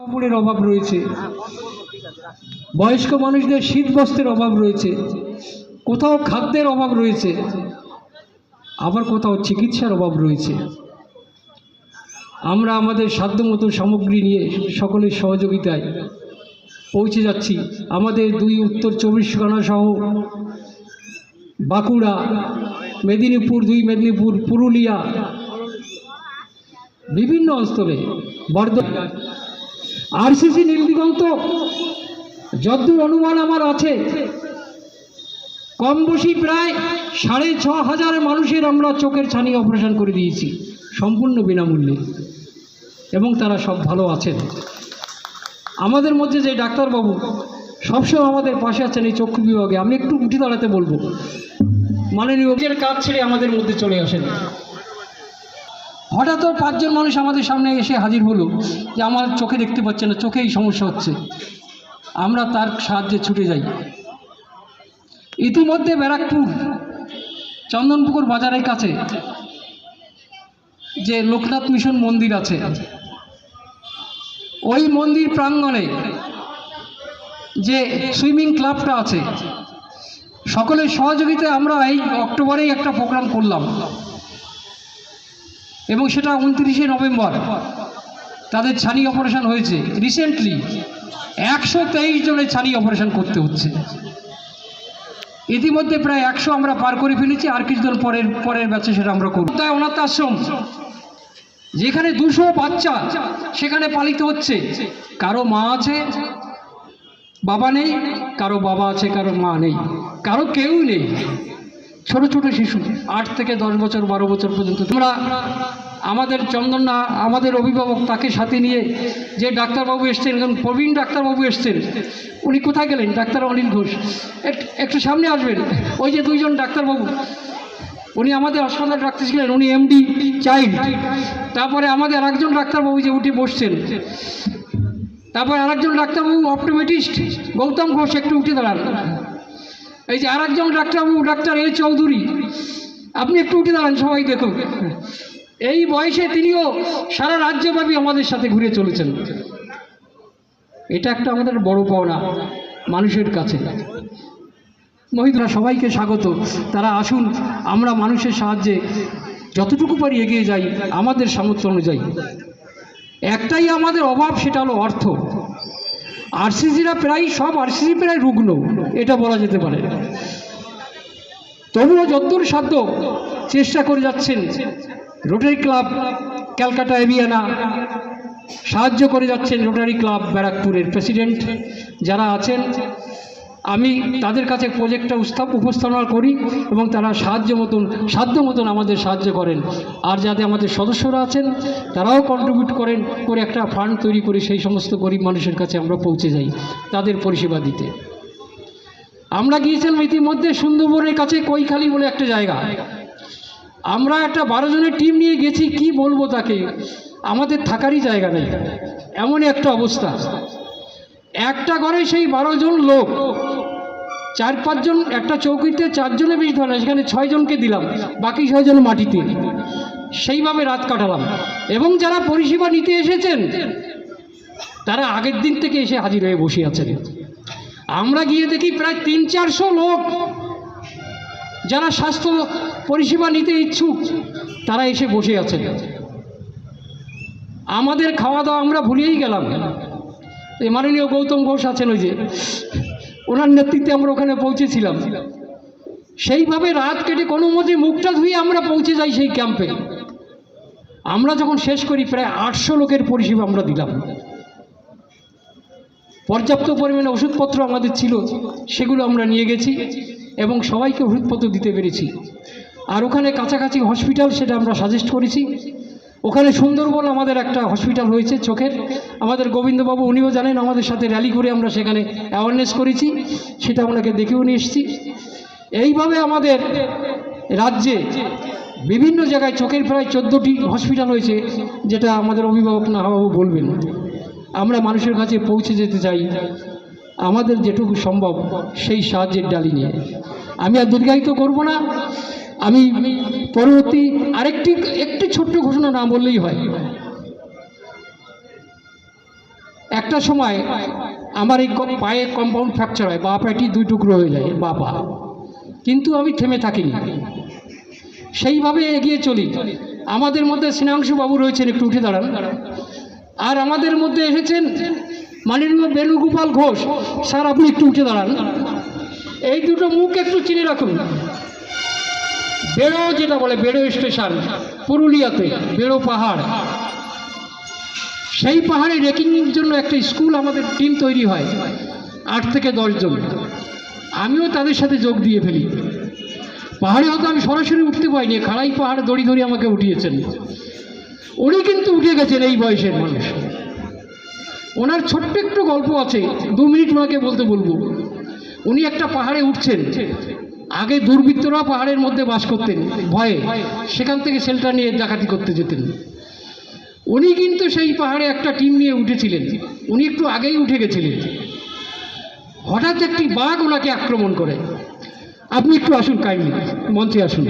কাপড়ের অভাব রয়েছে, বয়স্ক মানুষদের শীত বস্ত্রের অভাব রয়েছে, কোথাও খাদ্যের অভাব রয়েছে, আবার কোথাও চিকিৎসার অভাব রয়েছে। আমরা আমাদের সাধ্যমতো সামগ্রী নিয়ে সকলের সহযোগিতায় পৌঁছে যাচ্ছি। আমাদের দুই উত্তর 24 পরগনা সহ বাঁকুড়া, মেদিনীপুর, দুই মেদিনীপুর, পুরুলিয়া, বিভিন্ন অঞ্চলে, বর্ধমান, আরসিসি নীলদিগন্ত, যদ্দূর অনুমান আমার আছে কম বেশি প্রায় 6500 মানুষের আমরা চোখের ছানি অপারেশন করে দিয়েছি সম্পূর্ণ বিনামূল্যে, এবং তারা সব ভালো আছেন। আমাদের মধ্যে যে ডাক্তারবাবু সবসময় আমাদের পাশে আছেন এই চক্ষু বিভাগে, আমি একটু উঠে দাঁড়াতে বলবো, মাননীয় কাজ ছেড়ে আমাদের মধ্যে চলে আসেন। হঠাৎ 5 জন মানুষ আমাদের সামনে এসে হাজির হলো যে আমার চোখে দেখতে পাচ্ছে না, চোখে এই সমস্যা হচ্ছে। আমরা তার সাহায্যে ছুটে যাই। ইতিমধ্যে ব্যারাকপুর চন্দনপুকুর বাজারের কাছে যে লোকনাথ মিশন মন্দির আছে, ওই মন্দির প্রাঙ্গণে যে সুইমিং ক্লাবটা আছে, সকলের সহযোগিতায় আমরা এই অক্টোবরেই একটা প্রোগ্রাম করলাম, এবং সেটা 29শে নভেম্বর তাদের ছানি অপারেশন হয়েছে। রিসেন্টলি 123 জনের ছানি অপারেশন করতে হচ্ছে। ইতিমধ্যে প্রায় 100 আমরা পার করে ফেলেছি, আর কিছুদিন পরের ব্যাচে সেটা আমরা করব। তাই অনাথ আশ্রম যেখানে 200 বাচ্চা সেখানে পালিত হচ্ছে, কারো মা আছে বাবা নেই, কারো বাবা আছে কারো মা নেই, কারো কেউ নেই। ছোট ছোট শিশু 8 থেকে 10 বছর 12 বছর পর্যন্ত। তোমরা আমাদের চন্দনা, আমাদের অভিভাবক, তাকে সাথে নিয়ে যে ডাক্তারবাবু এসছেন, একজন প্রবীণ ডাক্তারবাবু এসছেন, উনি কোথায় গেলেন? ডাক্তার অনিল ঘোষ, একটু সামনে আসবেন। ওই যে 2 জন ডাক্তারবাবু, উনি আমাদের হাসপাতাল ডাক্তার ছিলেন, উনি এমডি চাইল্ড। তারপরে আমাদের আরেকজন ডাক্তারবাবু যে উঠে বসছেন, তারপরে আরেকজন ডাক্তারবাবু অপটোমেট্রিস্ট গৌতম ঘোষ, একটু উঠে দাঁড়ান। এই যে আরেকজন ডাক্তারবাবু ডাক্তার এ চৌধুরী, আপনি একটু উঠে দাঁড়ান, সবাই দেখুন। এই বয়সে তিনিও সারা রাজ্যব্যাপী আমাদের সাথে ঘুরে চলেছেন। এটা একটা আমাদের বড় পাওনা মানুষের কাছে। মহিলারা সবাইকে স্বাগত, তারা আসুন, আমরা মানুষের সাহায্যে যতটুকু পারি এগিয়ে যাই আমাদের সামর্থ্য অনুযায়ী। একটাই আমাদের অভাব, সেটা হলো অর্থ। আরসিসিরা প্রায় সব আরসিসি প্রায় রুগ্ন, এটা বলা যেতে পারে। তবুও যতদূর সাধ্য চেষ্টা করে যাচ্ছেন। রোটারি ক্লাব ক্যালকাটা এভিয়ানা সাহায্য করে যাচ্ছেন, রোটারি ক্লাব ব্যারাকপুরের প্রেসিডেন্ট যারা আছেন, আমি তাদের কাছে প্রজেক্টটা উপস্থাপনা করি এবং তারা সাধ্য মতন আমাদের সাহায্য করেন। আর যাতে আমাদের সদস্যরা আছেন তারাও কন্ট্রিবিউট করেন, করে একটা ফান্ড তৈরি করে সেই সমস্ত গরিব মানুষের কাছে আমরা পৌঁছে যাই তাদের পরিষেবা দিতে। আমরা গিয়েছিলাম ইতিমধ্যে সুন্দরবনের কাছে কৈখালি বলে একটা জায়গা। আমরা একটা 12 জনের টিম নিয়ে গেছি, কি বলবো তাকে, আমাদের থাকারই জায়গা নেই, এমনই একটা অবস্থা। একটা ঘরে সেই 12 জন লোক, 4-5 জন একটা চৌকিতে, 4 জনে বেশি ধরে না, সেখানে 6 জনকে দিলাম, বাকি 6 জন মাটিতে। সেইভাবে রাত কাটালাম। এবং যারা পরিষেবা নিতে এসেছেন তারা আগের দিন থেকে এসে হাজির হয়ে বসে আছেন। আমরা গিয়ে দেখি প্রায় 300-400 লোক যারা স্বাস্থ্য পরিষেবা নিতে ইচ্ছুক তারা এসে বসে আছেন। আমাদের খাওয়া দাওয়া আমরা ভুলেই গেলাম। এই মাননীয় গৌতম ঘোষ আছেন, ওই যে ওনার নেতৃত্বে আমরা ওখানে পৌঁছেছিলাম। সেইভাবে রাত কেটে কোনো মতে মুখটা ধুয়ে আমরা পৌঁছে যাই সেই ক্যাম্পে। আমরা যখন শেষ করি প্রায় 800 লোকের পরিষেবা আমরা দিলাম। পর্যাপ্ত পরিমাণে ওষুধপত্র আমাদের ছিল, সেগুলো আমরা নিয়ে গেছি এবং সবাইকে ওষুধপত্র দিতে পেরেছি। আর ওখানে কাছাকাছি হসপিটাল, সেটা আমরা সাজেস্ট করেছি। ওখানে সুন্দরবন আমাদের একটা হসপিটাল হয়েছে চোখের, আমাদের গোবিন্দবাবু উনিও জানেন, আমাদের সাথে র্যালি করে আমরা সেখানে অ্যাওয়ারনেস করেছি, সেটা আপনাকে দেখেও নিয়ে এসেছি। এইভাবে আমাদের রাজ্যে বিভিন্ন জায়গায় চোখের প্রায় 14টি হসপিটাল হয়েছে, যেটা আমাদের অভিভাবক নাহাবাবু বলবেন। আমরা মানুষের কাছে পৌঁছে যেতে চাই আমাদের যেটুকু সম্ভব সেই সাহায্যের ডালি নিয়ে। আমি আর দীর্ঘায়িত করব না, আমি পরবর্তী একটি ছোট্ট ঘোষণা না বললেই হয়। একটা সময় আমার এই পায়ে কম্পাউন্ড ফ্র্যাকচার হয়, বা পাটি দুই টুকরো হয়ে যায়, বা পা। কিন্তু আমি থেমে থাকিনি, সেইভাবে এগিয়ে চলি। আমাদের মধ্যে স্নেহাংশু বাবু রয়েছেন, একটু উঠে দাঁড়ান। আর আমাদের মধ্যে এসেছেন মাননীয় বেণুগোপাল ঘোষ স্যার, আপনি একটু উঠে দাঁড়ান। এই দুটো মুখ একটু চিনে রাখুন। বেড়ো, যেটা বলে বেড়ো স্টেশন পুরুলিয়াতে, বেড়ো পাহাড়, সেই পাহাড়ে রেকিংয়ের জন্য একটা স্কুল আমাদের টিম তৈরি হয়, 8 থেকে 10 জন। আমিও তাদের সাথে যোগ দিয়ে ফেলি। পাহাড়ে হয়তো আমি সরাসরি উঠতে পাইনি, খাড়াই পাহাড় দড়ি ধরে আমাকে উঠিয়েছেন। উনি কিন্তু উঠে গেছেন, এই বয়সের মানুষ। ওনার ছোট্ট একটু গল্প আছে, 2 মিনিট ওনাকে বলতে বলবো। উনি একটা পাহাড়ে উঠছেন, আগে দুর্বৃত্তরা পাহাড়ের মধ্যে বাস করতেন ভয়ে, সেখান থেকে শেল্টার নিয়ে ডাকাতি করতে যেতেন। উনি কিন্তু সেই পাহাড়ে একটা টিম নিয়ে উঠেছিলেন, উনি একটু আগেই উঠে গেছিলেন। হঠাৎ একটি বাঘ ওনাকে আক্রমণ করে। আপনি একটু আসুন, কাইন্ডলি মঞ্চে আসুন।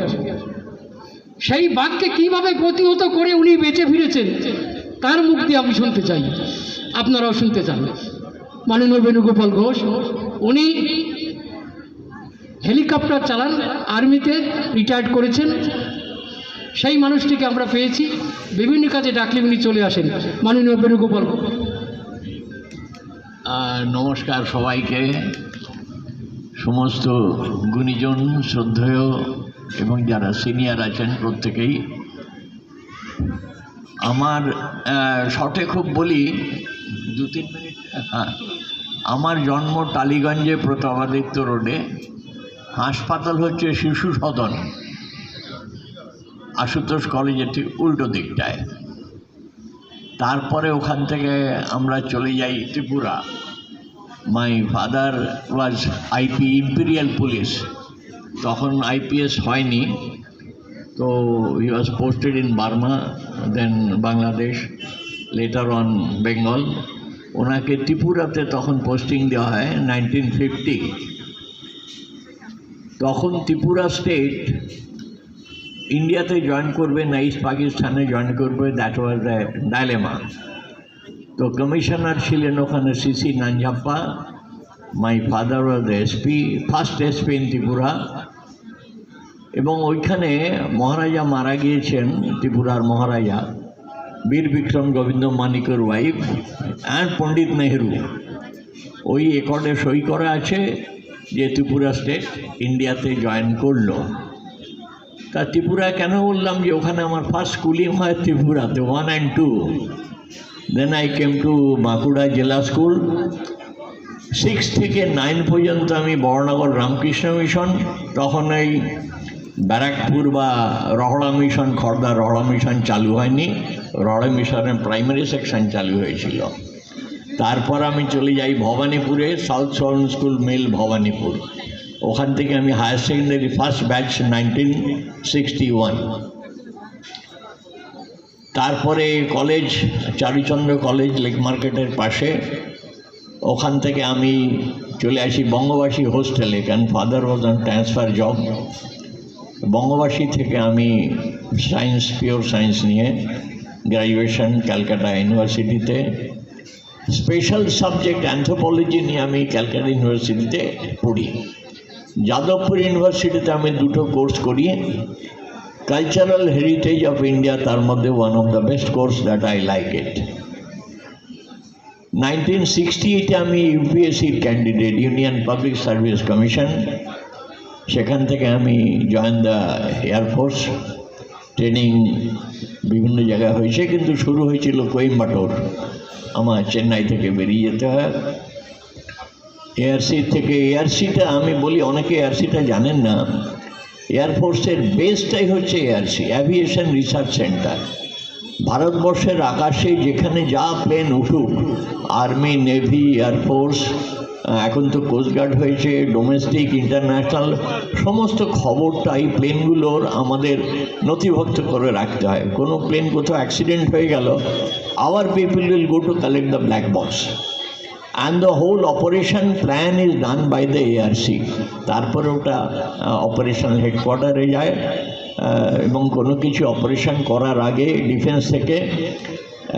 সেই বাঘকে কিভাবে প্রতিহত করে উনি বেঁচে ফিরেছেন, তার মুখ দিয়ে আমি শুনতে চাই, আপনারাও শুনতে চান। মাননীয় বেণুগোপাল ঘোষ, উনি হেলিকপ্টার চালান, আর্মিতে রিটায়ার্ড করেছেন। সেই মানুষটিকে আমরা পেয়েছি, বিভিন্ন কাজে ডাকলে উনি চলে আসেন। মাননীয় বেণুগোপাল। নমস্কার সবাইকে, সমস্ত গুণীজন, শ্রদ্ধেয় এবং যারা সিনিয়র আছেন প্রত্যেকেই। আমার শর্টে খুব বলি, 2-3 মিনিট। আমার জন্ম টালিগঞ্জে, প্রতাপাদিত্য রোডে। হাসপাতাল হচ্ছে শিশু সদন, আশুতোষ কলেজের ঠিক উল্টো দিকটায়। তারপরে ওখান থেকে আমরা চলে যাই Tripura. My father was IP, imperial police. তখন আইপিএস হয়নি, তো he was posted in Burma, then Bangladesh, later on Bengal. ওনাকে ত্রিপুরাতে তখন পোস্টিং দেওয়া হয় 1950। তখন ত্রিপুরা স্টেট ইন্ডিয়াতে জয়েন করবে না ইস্ট পাকিস্তানে জয়েন করবে, দ্যাট ওয়াজ দ্য ডাইলেমা। তো কমিশনার ছিলেন ওখানে CC Nanjappa. My father was the SP, first SP in Tripura. এবং ওইখানে মহারাজা মারা গিয়েছেন, ত্রিপুরার মহারাজা বীর বিক্রম গোবিন্দ মানিকের ওয়াইফ অ্যান্ড পণ্ডিত নেহরু। ওই রেকর্ডে সই করা আছে যে ত্রিপুরা স্টেট ইন্ডিয়াতে জয়েন করলো। তা ত্রিপুরা কেন বললাম, যে ওখানে আমার ফার্স্ট স্কুলিং হয় ত্রিপুরাতে, 1 and 2। Then I came to Bankura জেলা স্কুল। 6 থেকে 9 পর্যন্ত আমি বড়নগর রামকৃষ্ণ মিশন, তখন এই ব্যারাকপুর বা রহড়া মিশন, খড়দা রহড়া মিশন চালু হয়নি, রহড়া মিশনের প্রাইমারি সেকশন চালু হয়েছিল। তারপর আমি চলে যাই ভবানীপুরে, সাউথ সদর্ন স্কুল মিল ভবানীপুর। ওখান থেকে আমি হায়ার সেকেন্ডারি ফার্স্ট ব্যাচ 1961। তারপরে কলেজ, চারুচন্দ্র কলেজ, লেক মার্কেটের পাশে। ওখান থেকে আমি চলে আসি বঙ্গবাসী হোস্টেলে, কারণ father was on transfer job. Bangabasi থেকে আমি সায়েন্স, পিওর সায়েন্স নিয়ে গ্র্যাজুয়েশন ক্যালকাটা ইউনিভার্সিটিতে। স্পেশাল সাবজেক্ট অ্যানথ্রোপোলজি নিয়ে আমি ক্যালকাটা ইউনিভার্সিটিতে পড়ি। যাদবপুর ইউনিভার্সিটিতে আমি 2টো কোর্স করি। কালচারাল হেরিটেজ অফ ইন্ডিয়া, তার মধ্যে one of the best course that I like it. 1968 আমি ইউপিএসসির candidate, Union Public Service Commission. সেখান থেকে আমি জয়েন দ্য এয়ারফোর্স। ট্রেনিং বিভিন্ন জায়গায় হয়েছে, কিন্তু শুরু হয়েছিল কোয়েম্বাটোর। আমার চেন্নাই থেকে বেরিয়ে যেতে হয়। এআরসি থেকে, এআরসিটা আমি বলি, অনেকে এআরসিটা জানেন না। এয়ারফোর্সের বেসটাই হচ্ছে এআরসি, অ্যাভিয়েশন রিসার্চ সেন্টার। ভারতবর্ষের আকাশে যেখানে যা প্লেন উঠুক, আর্মি, নেভি, এয়ারফোর্স, এখন তো কোস্টগার্ড হয়েছে, ডোমেস্টিক, ইন্টারন্যাশনাল, সমস্ত খবরটা এই প্লেনগুলোর আমাদের নথিভুক্ত করে রাখতে হয়। কোনো প্লেন কোথাও অ্যাক্সিডেন্ট হয়ে গেল, hour people will go to collect the black box, and the whole operation plan is done by the ARC. তারপরে ওটা অপারেশনাল হেডকোয়ার্টারে যায়, এবং কোনো কিছু অপারেশন করার আগে ডিফেন্স থেকে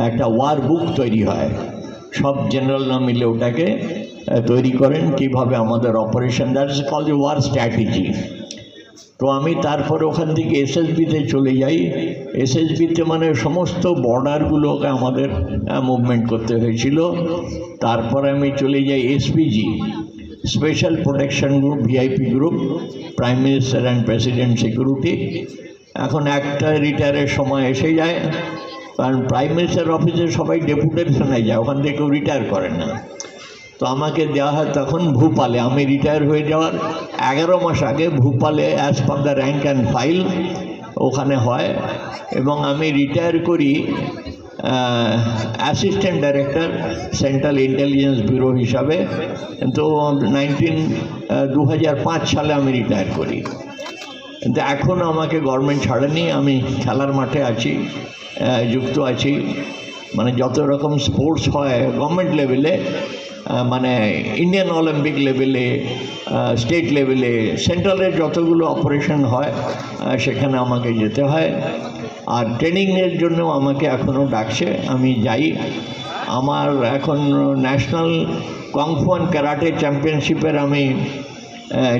একটা ওয়ার বুক তৈরি হয়। সব জেনারেলরা মিলে ওটাকে তৈরি করেন কিভাবে আমাদের operation, that is called war strategy. তো আমি তারপরে ওখান থেকে এসএসবিতে চলে যাই। এসএসবিতে মানে সমস্ত বর্ডারগুলোকে আমাদের মুভমেন্ট করতে হয়েছিল। তারপরে আমি চলে যাই SPG, special protection group, VIP group, prime minister and president security. এখন একটা রিটায়ারের সময় এসে যায়, কারণ প্রাইম মিনিস্টার অফিসে সবাই ডেপুটেশনে যায়, ওখান থেকে কেউ রিটায়ার করে না। তো আমাকে দেওয়া হয় তখন ভূপালে। আমি রিটায়ার হয়ে যাওয়ার 11 মাস আগে ভূপালে as per the rank and file ওখানে হয়, এবং আমি রিটায়ার করি assistant director Central Intelligence Bureau হিসাবে। তো 2005 সালে আমি রিটায়ার করি। কিন্তু এখনও আমাকে গভর্নমেন্ট ছাড়েনি, আমি খেলার মাঠে আছি, যুক্ত আছি। মানে যত রকম স্পোর্টস হয় গভর্নমেন্ট লেভেলে, মানে ইন্ডিয়ান অলিম্পিক লেভেলে, স্টেট লেভেলে, সেন্ট্রালের যতগুলো অপারেশন হয় সেখানে আমাকে যেতে হয়। আর ট্রেনিংয়ের জন্য আমাকে এখনও ডাকছে, আমি যাই। আমার এখন ন্যাশনাল কংফু অ্যান্ড ক্যারাটে চ্যাম্পিয়নশিপের আমি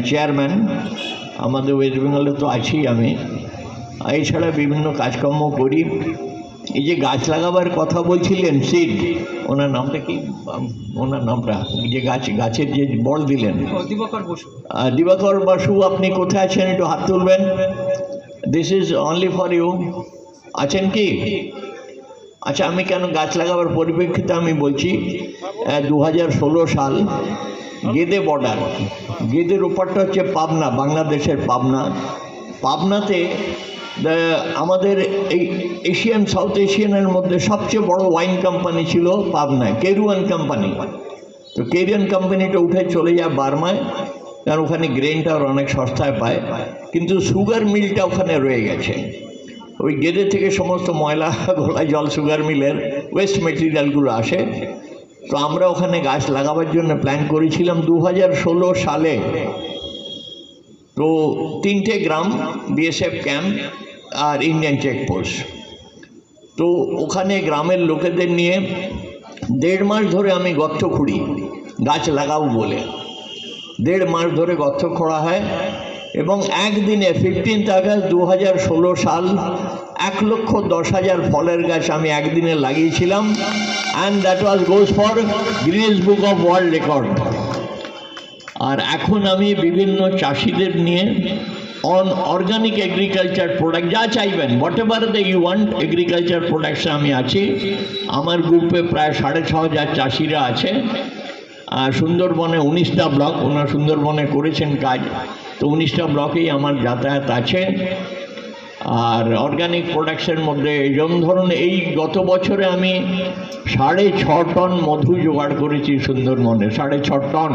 চেয়ারম্যান, আমাদের ওয়েস্ট বেঙ্গলে তো আছি আমি। এছাড়া বিভিন্ন কাজকর্ম করি। এই যে গাছ লাগাবার কথা বলছিলেন সিড, ওনার নামটা কি, ওনার নামটা যে গাছের যে বল দিলেন, দিবাকর বসু, আপনি কোথায় আছেন একটু হাত তুলবেন। This is only for you. আছেন কি? আচ্ছা, আমি কেন গাছ লাগাবার পরিপ্রেক্ষিতে আমি বলছি, 2016 সাল গেদে বর্ডার, গেদের ওপারটা হচ্ছে পাবনা, বাংলাদেশের পাবনা। পাবনাতে আমাদের এই এশিয়ান, সাউথ এশিয়ানের মধ্যে সবচেয়ে বড় ওয়াইন কোম্পানি ছিল পাবনায়, কেরুয়ান কোম্পানি। তো কেরুয়ান কোম্পানিটা উঠে চলে যায় বার্মায়, কারণ ওখানে গ্রেনটা অনেক সস্তায় পায়। কিন্তু সুগার মিলটা ওখানে রয়ে গেছে। ওই গেদে থেকে সমস্ত ময়লা ঘোলা জল সুগার মিলের ওয়েস্ট মেটেরিয়ালগুলো আসে। তো আমরা ওখানে গাছ লাগাবার জন্য প্ল্যান করেছিলাম 2016 সালে। তো 3টে গ্রাম, বিএসএফ ক্যাম্প আর ইন্ডিয়ান চেকপোস্ট। তো ওখানে গ্রামের লোকেদের নিয়ে 1.5 মাস ধরে আমি গর্ত খুঁড়ি গাছ লাগাবো বলে। 1.5 মাস ধরে গর্ত খোঁড়া হয়, এবং একদিনে 15 আগস্ট 2016 সাল 1,10,000 ফলের গাছ আমি একদিনে লাগিয়েছিলাম। And that was goes for Guinness Book of World Record. আর এখন আমি বিভিন্ন চাষিদের নিয়ে অন অর্গানিক এগ্রিকালচার প্রোডাক্ট, যা চাইবেন, whatever the you want, agriculture প্রোডাক্টসে আমি আছি। আমার গ্রুপে প্রায় 6,500 চাষিরা আছে। সুন্দরবনে 19টা ব্লক, ওনারা সুন্দরবনে করেছেন কাজ, তো 19টা ব্লকেই আমার যাতায়াত আছে। আর অর্গানিক প্রোডাক্টসের মধ্যে যেমন ধরুন, এই গত বছরে আমি 6.5 টন মধু জোগাড় করেছি সুন্দরবনে, 6.5 টন।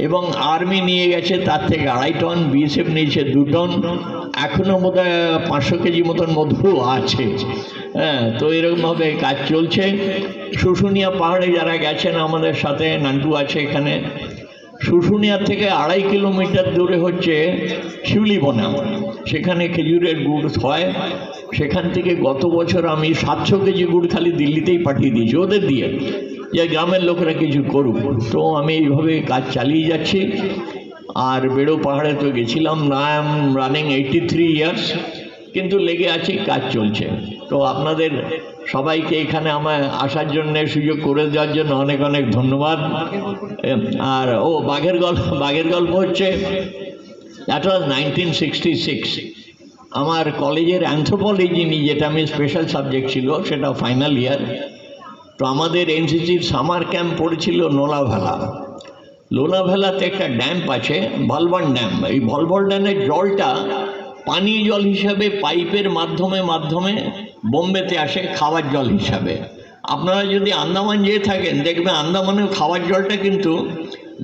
এবং আর্মি নিয়ে গেছে তার থেকে 2.5 টন, বিএসএফ নিয়েছে 2 টন, এখনও বোধ হয় 500 কেজি মতন মধু আছে। হ্যাঁ, তো এরকমভাবে কাজ চলছে। শুশুনিয়া পাহাড়ে যারা গেছেন আমাদের সাথে, নান্টু আছে এখানে, শুশুনিয়া থেকে 2.5 কিলোমিটার দূরে হচ্ছে শিউলিবনা, সেখানে খেজুরের গুড় হয়। সেখান থেকে গত বছর আমি 700 কেজি গুড় খালি দিল্লিতেই পাঠিয়ে দিয়েছি ওদের দিয়ে, যে গ্রামের লোকেরা কিছু করুক। তো আমি এইভাবে কাজ চালিয়ে যাচ্ছি। আর বেড়ো পাহাড়ে তো গেছিলাম না, রানিং 83 ইয়ার্স, কিন্তু লেগে আছি, কাজ চলছে। তো আপনাদের সবাইকে এখানে আমায় আসার জন্য, সুযোগ করে দেওয়ার জন্য অনেক অনেক ধন্যবাদ। আর বাঘের গল্প হচ্ছে, দ্যাট ওয়াজ 1966। আমার কলেজের অ্যানথ্রোপোলজি নিয়ে, যেটা আমি স্পেশাল সাবজেক্ট ছিল, সেটা ফাইনাল ইয়ার। তো আমাদের এনসিসির সামার ক্যাম্প পড়েছিল লোনাভেলাতে একটা ড্যাম আছে, ভলবন ড্যাম। এই ভলবন ড্যামের জলটা পানীয় জল হিসাবে পাইপের মাধ্যমে বোম্বেতে আসে খাওয়ার জল হিসাবে। আপনারা যদি আন্দামান যেয়ে থাকেন, দেখবেন আন্দামানের খাওয়ার জলটা কিন্তু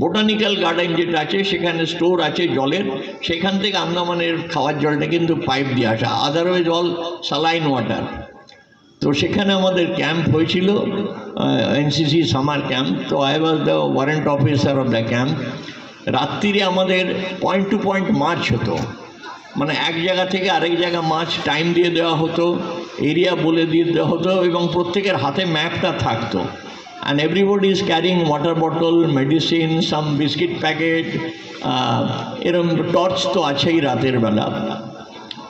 বোটানিক্যাল গার্ডেন যেটা আছে সেখানে স্টোর আছে জলের, সেখান থেকে আন্দামানের খাওয়ার জলটা কিন্তু পাইপ দিয়ে আসা, আদারওয়াইজ অল স্যালাইন ওয়াটার। তো সেখানে আমাদের ক্যাম্প হয়েছিল, এনসিসি সামার ক্যাম্প। তো I was the warrant officer of the camp. রাত্রিরে আমাদের পয়েন্ট টু পয়েন্ট মার্চ হতো, মানে এক জায়গা থেকে আরেক জায়গা মার্চ টাইম দিয়ে দেওয়া হতো, এরিয়া বলে দিয়ে দেওয়া হতো, এবং প্রত্যেকের হাতে ম্যাপটা থাকতো। and everybody is carrying water bottle, medicine, some biscuit packet, এরকম টর্চ তো আছেই রাতের বেলা।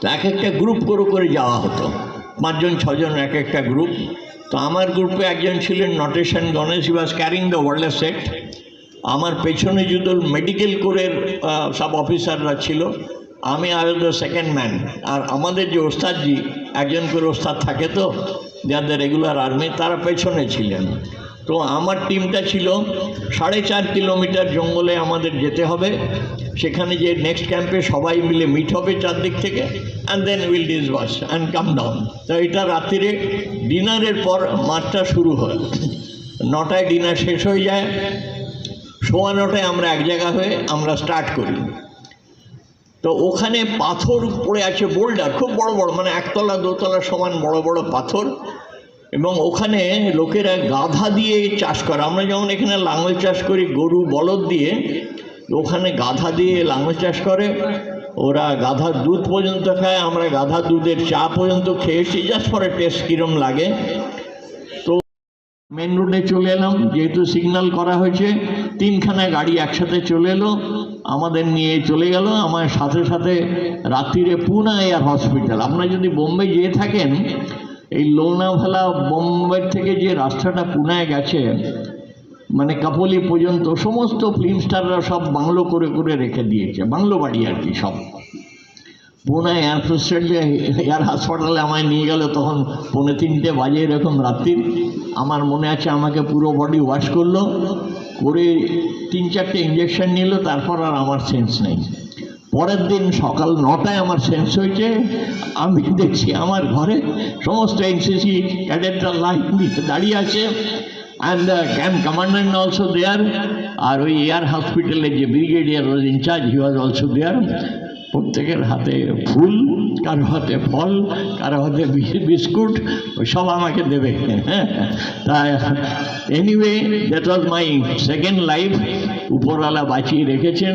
তো এক একটা গ্রুপ করে যাওয়া হতো, 5 জন 6 জন এক একটা গ্রুপ। তো আমার গ্রুপে একজন ছিলেন Natesan Ganesh, he was carrying the wireless set. আমার পেছনে যদি মেডিকেল কোরের সব অফিসাররা ছিল, আমি আর দ্য সেকেন্ড ম্যান। আর আমাদের যে ওস্তাদজি, একজন করে ওস্তাদ থাকে তো যাদের রেগুলার আর্মি, তারা পেছনে ছিলেন। তো আমার টিমটা ছিল 4.5 কিলোমিটার জঙ্গলে আমাদের যেতে হবে, সেখানে যে নেক্সট ক্যাম্পে সবাই মিলে মিট হবে চারদিক থেকে, and then will disburse and come down. তো এটা রাত্রিরে ডিনারের পর মাঠটা শুরু হয়। 9টায় ডিনার শেষ হয়ে যায়, 9:15 আমরা এক জায়গা হয়ে আমরা স্টার্ট করি। তো ওখানে পাথর পড়ে আছে, বোল্ডার খুব বড় বড়, মানে 1 তলা 2 তলা সমান বড় বড় পাথর। এবং ওখানে লোকেরা গাধা দিয়ে চাষ করে। আমরা যেমন এখানে লাঙল চাষ করি গরু বলদ দিয়ে, ওখানে গাধা দিয়ে লাঙল চাষ করে। ওরা গাধার দুধ পর্যন্ত খায়, আমরা গাধার দুধের চা পর্যন্ত খেয়েছি, জাস্ট ফর এ টেস্ট কীরম লাগে। তো মেন রোডে চলে এলাম, যেহেতু সিগন্যাল করা হয়েছে, 3খানা গাড়ি একসাথে চলে এলো, আমাদের নিয়ে চলে গেল। আমার সাথে সাথে রাত্রিরে পুনা এয়ার হসপিটাল। আপনারা যদি বোম্বে যেয়ে থাকেন, এই লোনাভালা বোম্বে থেকে যে রাস্তাটা পুনায় গেছে, মানে কাপলি পর্যন্ত, সমস্ত ফিল্ম স্টাররা সব বাংলো করে রেখে দিয়েছে, বাংলো বাড়ি আর কি সব। পুনা এয়ার হাসপাতালে আমায় নিয়ে গেল, তখন 2:45 বাজে এরকম রাত্রির। আমার মনে আছে আমাকে পুরো বডি ওয়াশ করলো, করে 3-4টে ইঞ্জেকশন নিল, তারপর আর আমার সেন্স নেই। পরের দিন সকাল 9টায় আমার সেন্স হয়েছে। আমি দেখছি আমার ঘরে সমস্ত এনসিসি ক্যাডেটরা লাইন দিতে দাঁড়িয়ে আছে, and camp commandant also there. আর ওই এয়ার হসপিটালের যে brigadier was in charge, he was also there. প্রত্যেকের হাতে ফুল, কারো হাতে ফল, কারো হাতে বিস্কুট, ওই সব আমাকে দেবে। হ্যাঁ, তাই anyway that was my second life. উপরওয়ালা বাঁচিয়ে রেখেছেন,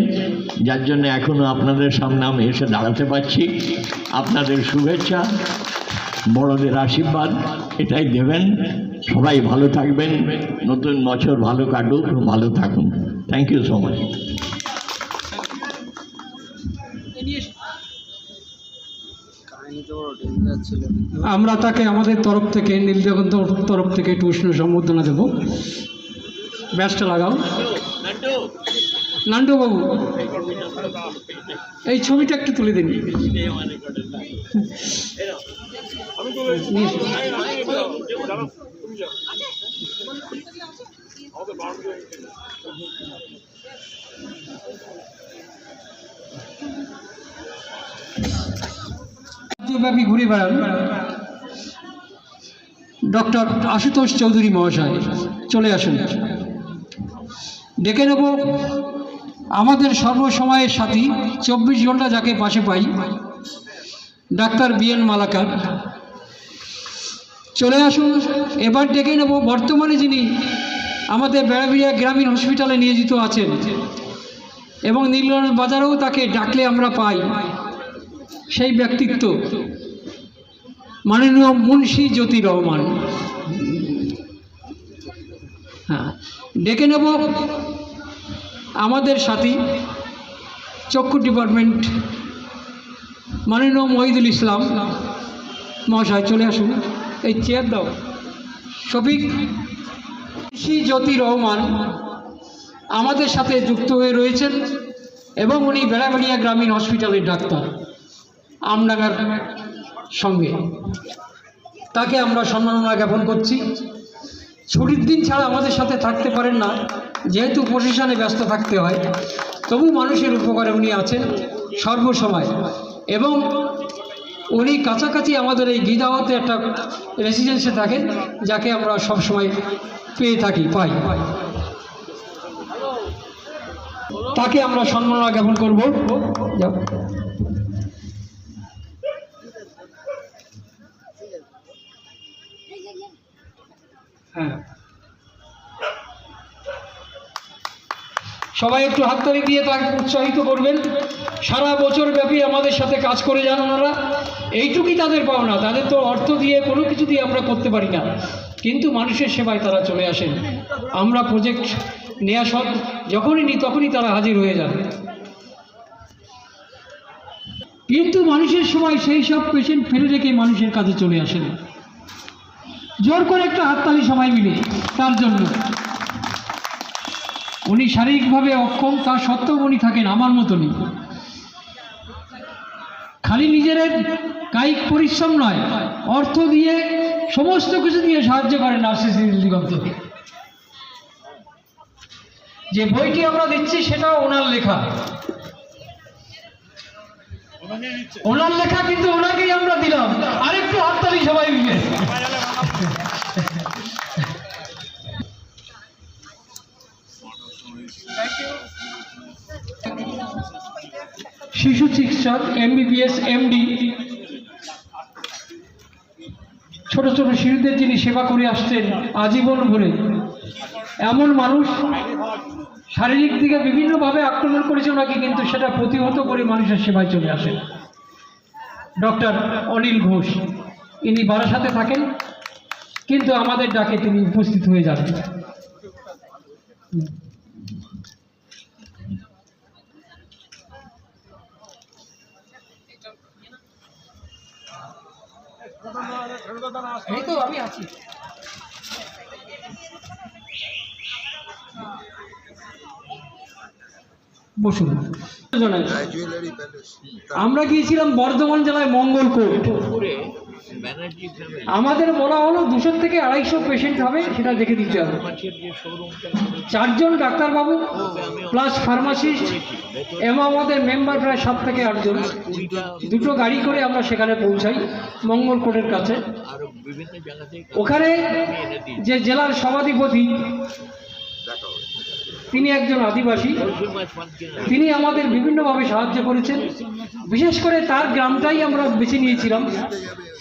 যার জন্য এখনও আপনাদের সামনে আমি এসে দাঁড়াতে পারছি। আপনাদের শুভেচ্ছা, বড়দের আশীর্বাদ এটাই দেবেন। সবাই ভালো থাকবেন, নতুন বছর ভালো কাটুক, ভালো থাকুন। Thank you so much. আমরা তাকে আমাদের তরফ থেকে, নীলদগন্ত তরফ থেকে একটু উষ্ণ সম্বর্ধনা দেব। ব্যাসটা লাগাও নান্টু বাবু, এই ছবিটা একটু তুলে দিন। রাজ্যব্যাপী ঘুরে বেড়ান ডক্টর আশুতোষ চৌধুরী মহাশয়, চলে আসুন। ডেকে নেব আমাদের সর্বসময়ের সাথী, 24 ঘন্টা যাকে পাশে পাই, ডাক্তার BN মালাকার, চলে আসুন। এবার ডেকে নেব বর্তমানে যিনি আমাদের বেড়াবিড়িয়া গ্রামীণ হসপিটালে নিয়োজিত আছেন, এবং নীলরণ বাজারেও তাকে ডাকলে আমরা পাই, সেই ব্যক্তিত্ব মাননীয় মুন্সি জ্যোতি রহমান। হ্যাঁ, ডেকে নেব আমাদের সাথী চক্ষু ডিপার্টমেন্ট মাননীয় মহিদুল ইসলাম মহাশয়, চলে আসুন। এই চেয়ার দাও। শফিক মুন্সি জ্যোতি রহমান আমাদের সাথে যুক্ত হয়ে রয়েছেন, এবং উনি বেড়াবেড়িয়া গ্রামীণ হসপিটালের ডাক্তার আমডাঙ্গার সঙ্গে। তাকে আমরা সম্মাননা জ্ঞাপন করছি। ছুটির দিন ছাড়া আমাদের সাথে থাকতে পারেন না, যেহেতু প্রশাসনে ব্যস্ত থাকতে হয়, তবু মানুষের উপকারে উনি আছেন সর্বসময়। এবং উনি কাছাকাছি আমাদের এই গিদাওয়াতে একটা রেসিডেন্সে থাকেন, যাকে আমরা সবসময় পেয়ে থাকি, পাই। তাকে আমরা সম্মাননা জ্ঞাপন করব। হ্যাঁ, সবাই একটু হাততালি দিয়ে তাকে উৎসাহিত করবেন। সারা বছর ব্যাপী আমাদের সাথে কাজ করে যান ওনারা, এইটুকুই তাদের পাওনা। তাদের তো অর্থ দিয়ে কোনো কিছু দিয়ে আমরা করতে পারি না, কিন্তু মানুষের সেবায় তারা চলে আসেন। আমরা প্রজেক্ট নেওয়া যখনই নিই তখনই তারা হাজির হয়ে যান। কিন্তু মানুষের সময় সেই সব পেশেন্ট ফেলে রেখে মানুষের কাছে চলে আসেন। জোর করে একটা হাততালি সবাই মিলে তার জন্য। উনি শারীরিকভাবে অক্ষম, তা সত্ত্বেও উনি থাকেন আমার মতনই। খালি নিজের কায়িক পরিশ্রম নয়, অর্থ দিয়ে সমস্ত কিছু দিয়ে সাহায্য করেন আরসিসি দিগন্তকে। যে বইটি আমরা দিচ্ছি সেটাও ওনার লেখা, কিন্তু ওনাকেই আমরা দিলাম। আরেকটু হাততালি সবাই মিলে। শিশু চিকিৎসক, MBBS, MD, ছোট ছোট শিশুদের যিনি সেবা করে আসছেন আজীবন ভরে। এমন মানুষ শারীরিক দিকে বিভিন্নভাবে আক্রমণ করেছে ওনাকে, কিন্তু সেটা প্রতিহত করে মানুষের সেবায় চলে আসেন। ডক্টর অনিল ঘোষ, ইনি বারাসাতে থাকেন, কিন্তু আমাদের ডাকে তিনি উপস্থিত হয়ে যান। এই তো আমি আছি। বসুন। আমরা গিয়েছিলাম বর্ধমান জেলায় মঙ্গলকোট। আমাদের বলা হলো 200 থেকে 250 পেশেন্ট হবে, সেটা দেখে দিতে হবে। 4 জন ডাক্তারবাবু প্লাস ফার্মাসিস্ট এবং আমাদের মেম্বার প্রায় 7 থেকে 8 জন। 2টো গাড়ি করে আমরা সেখানে পৌঁছাই মঙ্গলকোটের কাছে। ওখানে যে জেলার সভাধিপতি, তিনি একজন আদিবাসী, তিনি আমাদের বিভিন্নভাবে সাহায্য করেছেন। বিশেষ করে তার গ্রামটাই আমরা বেছে নিয়েছিলাম।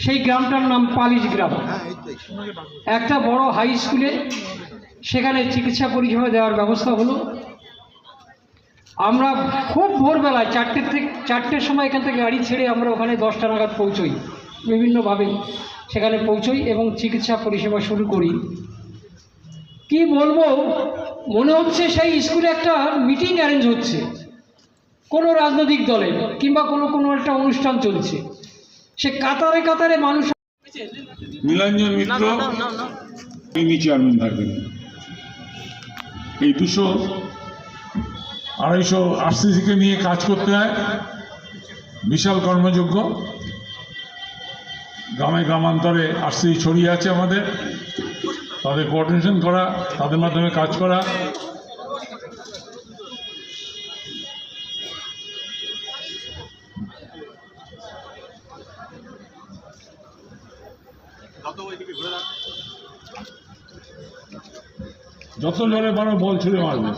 সেই গ্রামটার নাম পালিশ গ্রাম। একটা বড় হাই স্কুলে সেখানে চিকিৎসা পরিষেবা দেওয়ার ব্যবস্থা হলো। আমরা খুব ভোরবেলায় 4টের সময় এখান থেকে গাড়ি ছেড়ে আমরা ওখানে 10টা নাগাদ পৌঁছই, বিভিন্নভাবে সেখানে পৌঁছই এবং চিকিৎসা পরিষেবা শুরু করি। কি বলবো, মনে হচ্ছে সেই স্কুলে একটা মিটিং অ্যারেঞ্জ হচ্ছে, কোনো রাজনৈতিক দলের কিংবা কোনো একটা অনুষ্ঠান চলছে। সে কাতারে কাতারে মানুষ। নীলাঞ্জন মিত্র ইনি চেয়ারম্যান থাকবেন। এই 200-250 আরসিসিকে নিয়ে কাজ করতে হয়, বিশাল কর্মযোগ্য। গ্রামে গ্রামান্তরে আরসিসি ছড়িয়ে আছে আমাদের, তাদের কোঅর্ডিনেশন করা, তাদের মাধ্যমে কাজ করা। যত জোরে পারো বল ছুড়ে মারবে।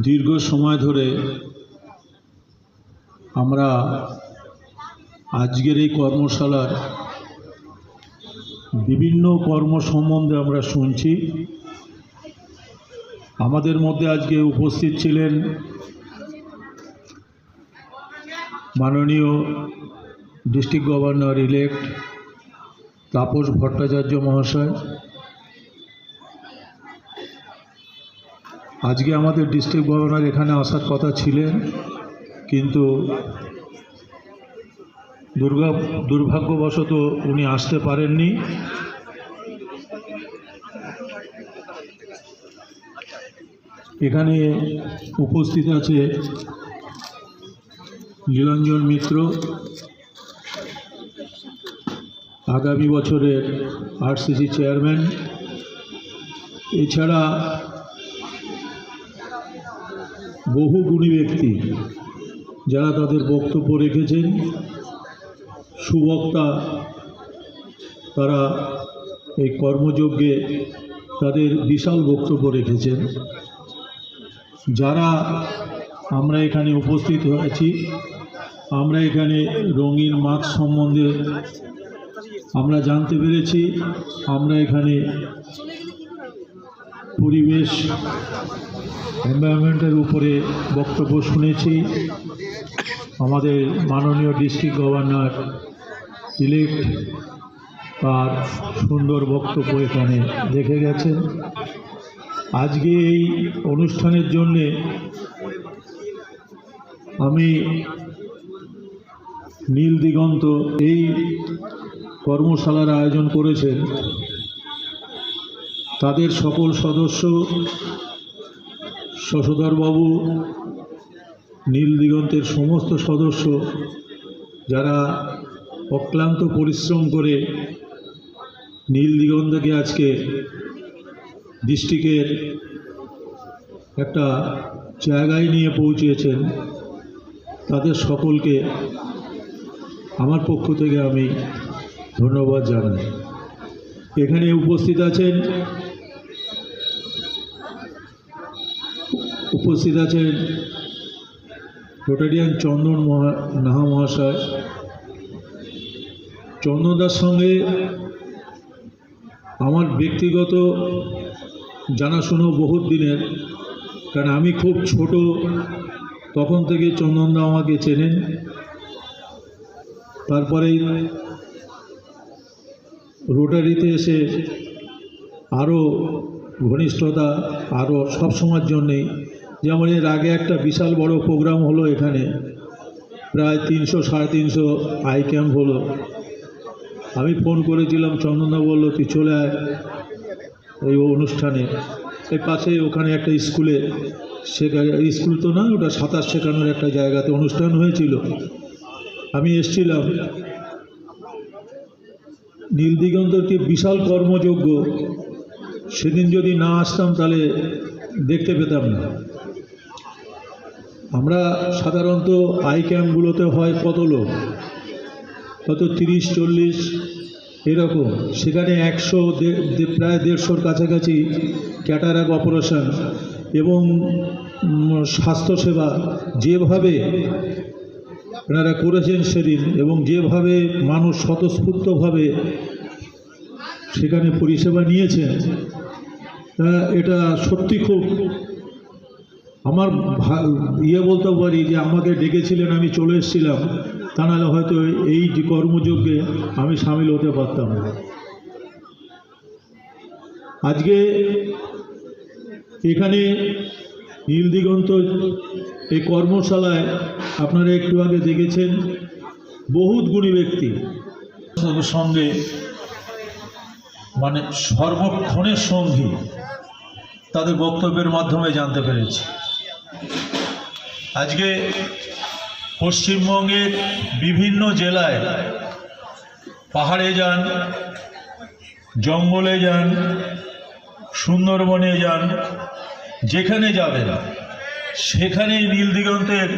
দীর্ঘ সময় ধরে আমরা আজকের এই কর্মশালার বিভিন্ন কর্ম সম্বন্ধে আমরা শুনছি। আমাদের মধ্যে আজকে উপস্থিত ছিলেন মাননীয় district governor elect Tapas Bhattacharya মহাশয়। আজকে আমাদের ডিস্ট্রিক্ট গভর্নর এখানে আসার কথা ছিলেন, কিন্তু দুর্ভাগ্যবশত উনি আসতে পারেননি। এখানে উপস্থিত আছে নীলাঞ্জন মিত্র, আগামী বছরের আরসিসি চেয়ারম্যান। এছাড়া বহু গুণী ব্যক্তি যারা তাদের বক্তব্য রেখেছেন, সুবক্তা, তারা এই কর্মযজ্ঞে তাদের বিশাল বক্তব্য রেখেছেন। যারা আমরা এখানে উপস্থিত হয়েছি, আমরা এখানে রঙিন মাছ সম্বন্ধে আমরা জানতে পেরেছি। আমরা এখানে পরিবেশ এনভায়রনমেন্টের উপরে বক্তব্য শুনেছি। আমাদের মাননীয় ডিস্ট্রিক্ট গভর্নর ইলেক্ট তার সুন্দর বক্তব্য এখানে রেখে গেছেন। আজকে এই অনুষ্ঠানের জন্যে আমি নীল দিগন্ত এই কর্মশালার আয়োজন করেছেন তাদের সকল সদস্য, শশধরবাবু, নীল দিগন্তের সমস্ত সদস্য যারা অক্লান্ত পরিশ্রম করে নীল দিগন্তকে আজকে ডিস্ট্রিক্টের একটা জায়গায় নিয়ে পৌঁছেছেন, তাদের সকলকে আমার পক্ষ থেকে আমি ধন্যবাদ জানাই। এখানে উপস্থিত আছেন রোটারিয়ান চন্দন নাহা মহাশয়। চন্দনদার সঙ্গে আমার ব্যক্তিগত জানাশুনো বহুত দিনের, কারণ আমি খুব ছোট তখন থেকে চন্দনদা আমাকে চেনেন। তারপরে রোটারিতে এসে আরও ঘনিষ্ঠতা আরও সবসময়ের জন্যেই, যেমন এর আগে একটা বিশাল বড় প্রোগ্রাম হলো এখানে, প্রায় 300-350 আই ক্যাম্প হলো। আমি ফোন করেছিলাম, চন্দনদা বলল তুই চলে আয় এই অনুষ্ঠানে। এই পাশে ওখানে একটা স্কুলে স্কুল তো না, ওটা সাঁতার শেখানোর একটা জায়গাতে অনুষ্ঠান হয়েছিল। আমি এসছিলাম। নীল দিগন্তকে বিশাল কর্মযজ্ঞ, সেদিন যদি না আসতাম তাহলে দেখতে পেতাম না। আমরা সাধারণত আই ক্যাম্পগুলোতে হয় কত লোক, কত 30-40 এরকম, সেখানে 100 প্রায় 150-র কাছাকাছি ক্যাটারাক্ট অপারেশন এবং স্বাস্থ্যসেবা যেভাবে এনারা করেছেন সেদিন, এবং যেভাবে মানুষ স্বতঃস্ফূর্তভাবে সেখানে পরিষেবা নিয়েছেন, এটা সত্যি খুব আমার বলতে পারি যে আমাকে ডেকেছিলেন, আমি চলে এসেছিলাম, তা নাহলে হয়তো এই যে কর্মযজ্ঞে আমি সামিল হতে পারতাম না। আজকে এখানে নীল দিগন্ত এই কর্মশালায় আপনারা একটু আগে দেখেছেন বহুত গুণী ব্যক্তি সঙ্গে, মানে সর্বক্ষণের সঙ্গী, তাদের বক্তব্যের মাধ্যমে জানতে পেরেছি। আজকে পশ্চিমবঙ্গের বিভিন্ন জেলায় পাহাড়ে যান, জঙ্গলে যান, সুন্দরবনে যান, যেখানে যাবেন সেখানেই নীল দিগন্তের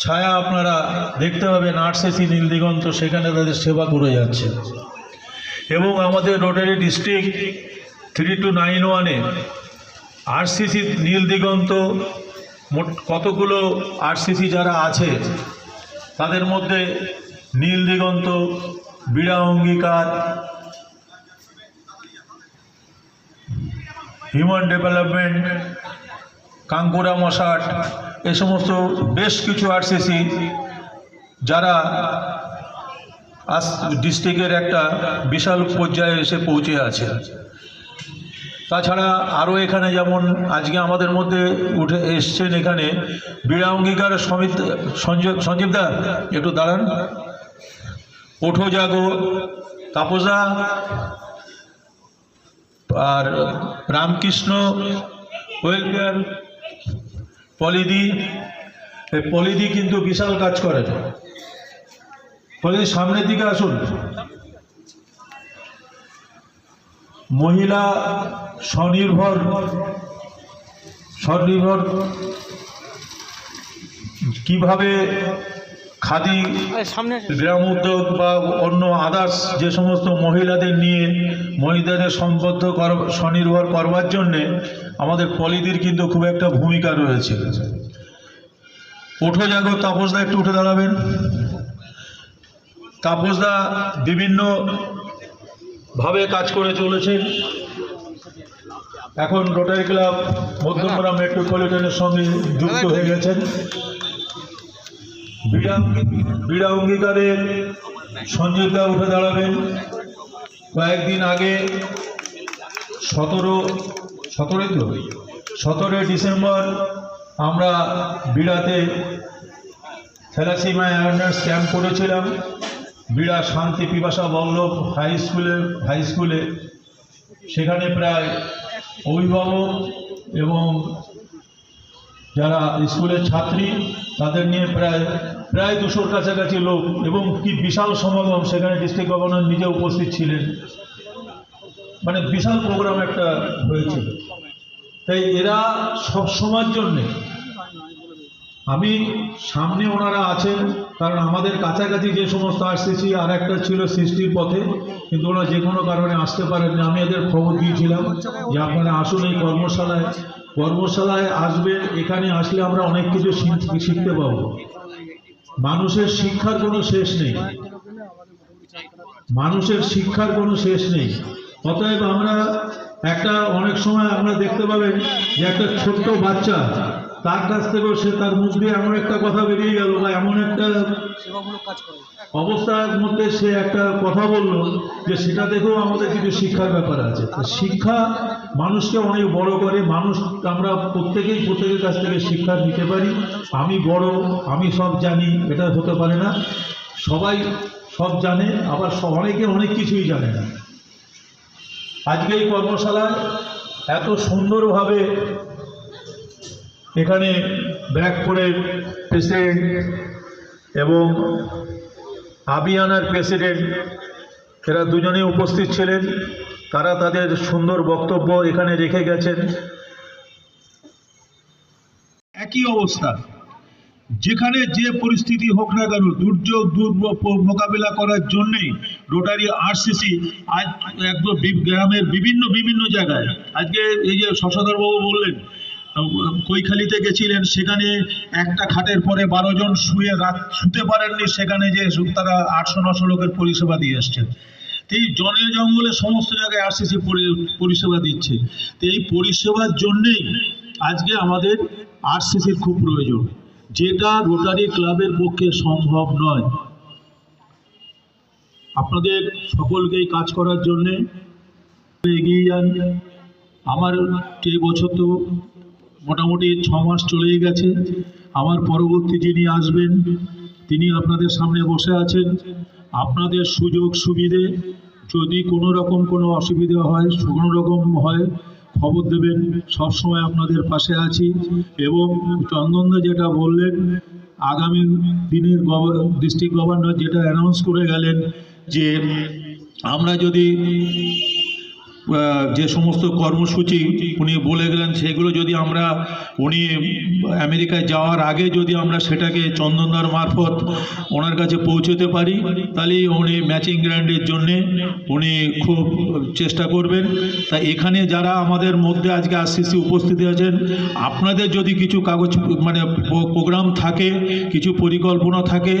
ছায়া আপনারা দেখতে পাবেন। আরসিসি নীল দিগন্ত সেখানে তাদের সেবা করে যাচ্ছে। এবং আমাদের রোটারি ডিস্ট্রিক্ট 3291-এ আরসিসি নীল দিগন্ত মোট কতগুলো আরসিসি যারা আছে তাদের মধ্যে নীল দিগন্ত, বিড়া অঙ্গীকার, হিউম্যান ডেভেলপমেন্ট, কাঙ্কুরা মশাট, এ সমস্ত বেশ কিছু আরসিসি যারা আজ ডিস্ট্রিক্টের একটা বিশাল পর্যায়ে এসে পৌঁছে আছে। তাছাড়া আরও এখানে যেমন আজকে আমাদের মধ্যে উঠে এসছেন এখানে বিড়া অঙ্গীকার সঞ্জীব দা, একটু দাঁড়ান, ওঠো জাগো, তাপসদা আর রামকৃষ্ণ ওয়েলফেয়ার, পলিদি। এই পলিদি কিন্তু বিশাল কাজ করে। পলিদি সামনের দিকে আসুন। মহিলা স্বনির্ভর কিভাবে খাদি গ্রাম উদ্যোগ বা অন্য আদার্স যে সমস্ত মহিলাদের নিয়ে মহিলাদের সম্বদ্ধ স্বনির্ভর করবার জন্যে আমাদের পলিদির কিন্তু খুব একটা ভূমিকা রয়েছে। ওঠো জাগো, তাপসদা একটু উঠে দাঁড়াবেন। তাপসদা বিভিন্ন ভাবে কাজ করে চলেছেন। এখন রোটারি ক্লাব মধ্যমগ্রাম মেট্রোপলিটনের সঙ্গে যুক্ত হয়ে গেছেন। বিড়া অঙ্গীকারের সঞ্জীবদা উঠে দাঁড়াবেন। কয়েকদিন আগে 17 ডিসেম্বর আমরা বিড়াতে থ্যালাসিমিয়া অ্যাওয়ারনেস ক্যাম্প করেছিলাম। বিড়া শান্তি পিপাসা বল্লভ হাই স্কুলে সেখানে প্রায় অভিভাবক এবং যারা স্কুলের ছাত্রী তাদের নিয়ে প্রায় 200-র কাছাকাছি লোক, এবং কি বিশাল সমাগম। সেখানে ডিস্ট্রিক্ট গভর্নর নিজে উপস্থিত ছিলেন, মানে বিশাল প্রোগ্রাম একটা হয়েছিল। তাই এরা সব সময়ের জন্যে, আমি সামনে ওনারা আছেন, কারণ আমাদের কাছাকাছি যে সমস্ত আরসিসি আর একটা ছিল সৃষ্টির পথে, কিন্তু ওরা যে কোনো কারণে আসতে পারেননি। আমি এদের খবর দিয়েছিলাম যে আপনারা আসুন এই কর্মশালায় আসবেন। এখানে আসলে আমরা অনেক কিছু শিখতে পাবো। মানুষের শিক্ষার কোনো শেষ নেই। অতএব আমরা অনেক সময় আমরা দেখতে পাবেন যে একটা ছোট্ট বাচ্চা, তার কাছ থেকেও তার মুখ দিয়ে এমন একটা কথা বেরিয়ে গেল বা এমন একটা অবস্থার মধ্যে সে একটা কথা বললো যে সেটা দেখেও আমাদের কিছু শিক্ষার ব্যাপার আছে। শিক্ষা মানুষকে অনেক বড় করে। আমরা প্রত্যেকের কাছ থেকে শিক্ষা নিতে পারি। আমি বড়, আমি সব জানি, এটা হতে পারে না। সবাই সব জানে, আবার অনেকে অনেক কিছুই জানে না। আজকে এই কর্মশালায় এত সুন্দরভাবে এখানে ব্যারাকপুরের প্রেসিডেন্ট এবং আবিয়ানার প্রেসিডেন্ট এরা দুজনে উপস্থিত ছিলেন। তারা তাদের সুন্দর বক্তব্য এখানে রেখে গেছেন। একই অবস্থা, যেখানে যে পরিস্থিতি হোক না কেন, দুর্যোগ মোকাবিলা করার জন্যেই রোটারি আরসিসি আজ একদম গ্রামের বিভিন্ন জায়গায়, আজকে এই যে শশধরবাবু বললেন কৈখালিতে গেছিলেন, সেখানে একটা খাটের পরে 12 জন শুতে পারেননি, সেখানে যে তারা 800-900 লোকের পরিষেবা দিয়ে এসছেন। তো এই জনে জঙ্গলে সমস্ত জায়গায় আরসিসি পরিষেবা দিচ্ছে। তো এই পরিষেবার জন্যেই আজকে আমাদের আরসিসির খুব প্রয়োজন, যেটা রোটারি ক্লাবের পক্ষে সম্ভব নয়। আপনাদের সকলকেই কাজ করার জন্যে এগিয়ে যান। আমার এই বছর তো মোটামুটি 6 মাস চলেই গেছে। আমার পরবর্তী যিনি আসবেন তিনি আপনাদের সামনে বসে আছেন। আপনাদের সুযোগ সুবিধে, যদি কোনো রকম কোনো অসুবিধা হয়, কোনো রকম হয়, খবর দেবেন। সবসময় আপনাদের পাশে আছি। এবং চন্দনদা যেটা বললেন, আগামী দিনের ডিস্ট্রিক্ট গভর্নর যেটা অ্যানাউন্স করে গেলেন যে আমরা যদি যে সমস্ত কর্মসূচি উনি বলে গেলেন সেগুলো যদি উনি আমেরিকায় যাওয়ার আগে যদি আমরা সেটাকে চন্দনদার মারফত ওনার কাছে পৌঁছতে পারি, তাহলে উনি ম্যাচিং গ্র্যান্টের জন্যে উনি খুব চেষ্টা করবেন। তাই এখানে যারা আমাদের মধ্যে আজকে আরসিসি উপস্থিত আছেন, আপনাদের যদি কিছু কাগজ প্রোগ্রাম থাকে, কিছু পরিকল্পনা থাকে,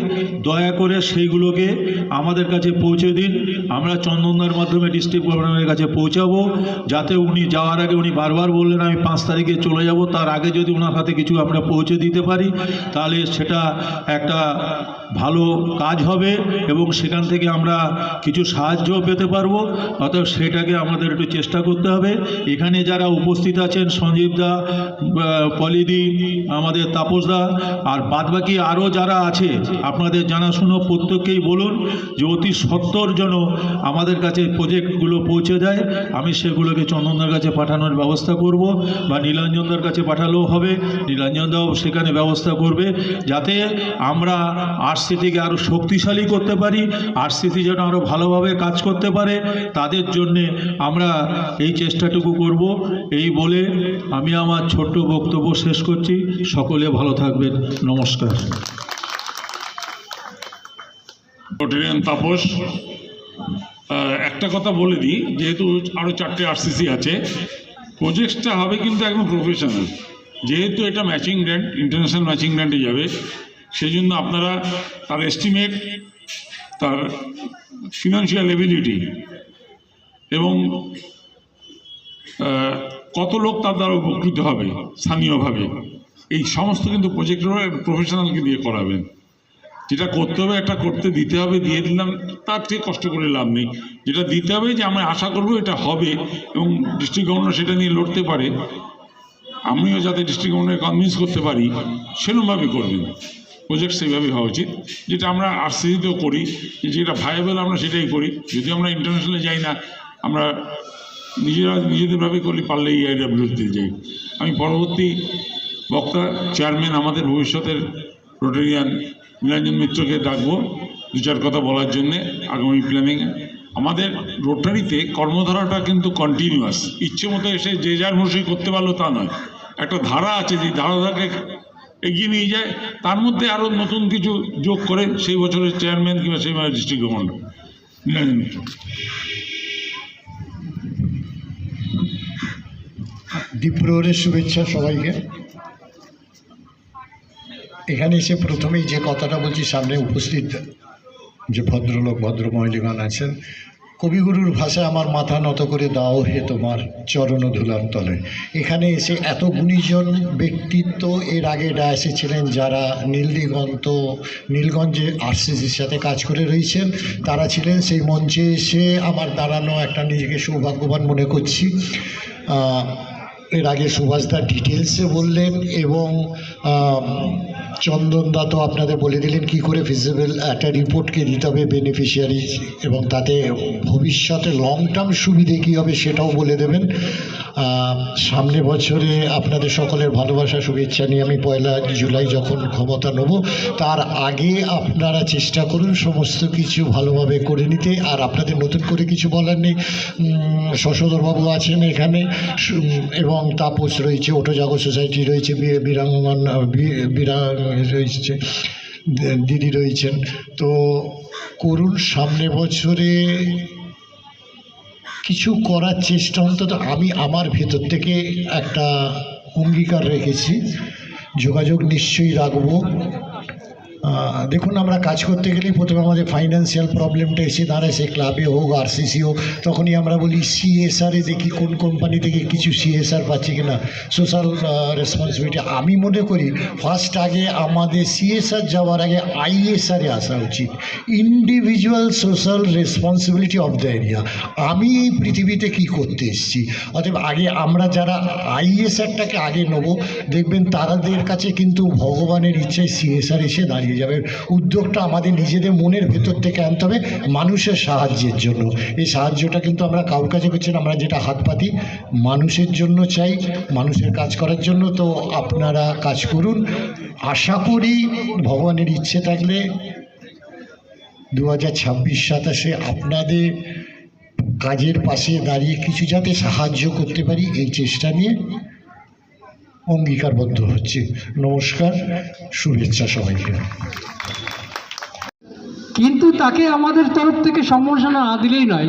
দয়া করে সেইগুলোকে আমাদের কাছে পৌঁছে দিন। আমরা চন্দনদার মাধ্যমে ডিস্ট্রিক্ট গভর্নরের কাছে পৌঁছাবো, যাতে উনি যাওয়ার আগে, উনি বারবার বললেন আমি 5 তারিখে চলে যাব, তার আগে যদি ওনার হাতে কিছু আমরা পৌঁছে দিতে পারি তাহলে সেটা একটা ভালো কাজ হবে এবং সেখান থেকে আমরা কিছু সাহায্য পেতে পারবো। অতএব সেটাকে আমাদের একটু চেষ্টা করতে হবে। এখানে যারা উপস্থিত আছেন, সঞ্জীবদা, পলিদি, আমাদের তাপসদা, আর বাদবাকি আরও যারা আছে, আপনাদের জানাশুনো প্রত্যেককেই বলুন যে অতি সত্বর যেন আমাদের কাছে প্রজেক্টগুলো পৌঁছে দেয়। আমি সেগুলোকে চন্দনদার কাছে পাঠানোর ব্যবস্থা করব, বা নীলাঞ্জনদার কাছে পাঠালেও হবে, নীলাঞ্জনদাও সেখানে ব্যবস্থা করবে, যাতে আমরা আরসিসিকে আরও শক্তিশালী করতে পারি, আরসিসি যেন আরও ভালোভাবে কাজ করতে পারে, তাদের জন্যে আমরা এই চেষ্টাটুকু করব। এই বলে আমি আমার ছোট্ট বক্তব্য শেষ করছি। সকলে ভালো থাকবেন। নমস্কার। রোটারিয়ান তাপস, একটা কথা বলে দিই, যেহেতু আরও 4টে আরসিসি আছে, প্রজেক্টটা হবে কিন্তু একদম প্রফেশনাল। যেহেতু এটা ম্যাচিং গ্র্যান্ট, ইন্টারন্যাশনাল ম্যাচিং গ্র্যান্টে যাবে, সেই জন্য আপনারা তার এস্টিমেট, তার ফিনান্সিয়াল এবিলিটি এবং কত লোক তার দ্বারা উপকৃত হবে স্থানীয়ভাবে, এই সমস্ত কিন্তু প্রজেক্টের প্রফেশনালকে দিয়ে করাবেন। যেটা করতে হবে একটা করতে দিতে হবে, দিয়ে দিলাম, তার থেকে কষ্ট করে লাভ নেই। যেটা দিতে হবে যে আমরা আশা করব এটা হবে এবং ডিস্ট্রিক্ট গভর্নর সেটা নিয়ে লড়তে পারে, আমিও যাতে ডিস্ট্রিক্ট গভর্নর কনভিন্স করতে পারি সেরকমভাবে করবেন। প্রজেক্ট সেইভাবে হওয়া উচিত, যেটা আমরা আরসিসিতেও করি, যেটা ভাইয়েবল আমরা সেটাই করি। যদি আমরা ইন্টারন্যাশনালে যাই না, আমরা নিজেদেরভাবে করলে পারলে EIWতে যাই। আমি পরবর্তী বক্তা চেয়ারম্যান আমাদের ভবিষ্যতের রোটারিয়ান নীলাঞ্জন মিত্রকে ডাকবো 2-4 কথা বলার জন্যে আগামী প্ল্যানিং। আমাদের রোটারিতে কর্মধারাটা কিন্তু কন্টিনিউয়াস, ইচ্ছে মতো এসে যে যার মশাই করতে পারলো তা নয়, একটা ধারা আছে, যে ধারাটাকে এগিয়ে নিয়ে যায়, তার মধ্যে আরও নতুন কিছু যোগ করে সেই বছরের চেয়ারম্যান কিংবা সেই ডিস্ট্রিক্ট গভর্নর নীলাঞ্জন মিত্র। দ্বীপ্রহরের শুভেচ্ছা সবাইকে। এখানে এসে প্রথমেই যে কথাটা বলছি, সামনে উপস্থিত যে ভদ্রলোক ভদ্রমহিলাগণ আছেন, কবিগুরুর ভাষায় আমার মাথা নত করে দাও হে তোমার চরণ ধুলার তলে। এখানে এসে এত গুণীজন ব্যক্তিত্ব এর আগে ডায়াসে ছিলেন, যারা নীলগঞ্জে আরসিসির সাথে কাজ করে রয়েছেন, তারা ছিলেন। সেই মঞ্চে এসে আমার দাঁড়ানো একটা নিজেকে সৌভাগ্যবান মনে করছি। এর আগে সুভাষদা ডিটেলসে বললেন এবং চন্দনদা তো আপনাদের বলে দিলেন কী করে ফিজিবল একটা রিপোর্টকে দিতে হবে বেনিফিশিয়ারি, এবং তাতে ভবিষ্যতে লং টার্ম সুবিধে কী হবে সেটাও বলে দেবেন। সামনে বছরে আপনাদের সকলের ভালোবাসা শুভেচ্ছা নিয়ে আমি 1 জুলাই যখন ক্ষমতা নেব, তার আগে আপনারা চেষ্টা করুন সমস্ত কিছু ভালোভাবে করে নিতে। আর আপনাদের নতুন করে কিছু বলার নেই, শশধরবাবু আছেন এখানে এবং তাপস রয়েছে, ওটো জাগো সোসাইটি রয়েছে, বীরাঙ্গন রয়েছে, দিদি রয়েছেন। তো করুন, সামনে বছরে কিছু করার চেষ্টা। অন্তত আমি আমার ভেতর থেকে একটা অঙ্গীকার রেখেছি, যোগাযোগ নিশ্চয়ই রাখবো। দেখুন, আমরা কাজ করতে গেলেই প্রথমে আমাদের ফাইন্যান্সিয়াল প্রবলেমটা এসে দাঁড়ায়, সে ক্লাবে হোক আরসিসি হোক, তখনই আমরা বলি CSR-এ দেখি কোন কোম্পানি থেকে কিছু CSR পাচ্ছি কিনা, সোশ্যাল রেসপন্সিবিলিটি। আমি মনে করি ফার্স্ট আগে আমাদের CSR যাওয়ার আগে ISR-এ আসা উচিত, individual social responsibility of the area. আমি এই পৃথিবীতে কী করতে এসেছি, অতএব আগে আমরা যারা ISR-টাকে আগে নেব, দেখবেন তাদের কাছে কিন্তু ভগবানের ইচ্ছায় CSR এসে দাঁড়িয়ে যাবে। উদ্যোগটা আমাদের নিজেদের মনের ভেতর থেকে আনতে হবে মানুষের সাহায্যের জন্য। এই সাহায্যটা কিন্তু আমরা কারোর কাছে করছি না, আমরা যেটা হাত পাতি মানুষের জন্য চাই, মানুষের কাজ করার জন্য। তো আপনারা কাজ করুন, আশা করি ভগবানের ইচ্ছে থাকলে 2026-27-এ আপনাদের কাজের পাশে দাঁড়িয়ে কিছু যাতে সাহায্য করতে পারি, এই চেষ্টা নিয়ে অঙ্গীকারবদ্ধ হচ্ছে। নমস্কার, শুভেচ্ছা সবাইকে। কিন্তু তাকে আমাদের তরফ থেকে সম্বর্ধনা না দিলেই নয়,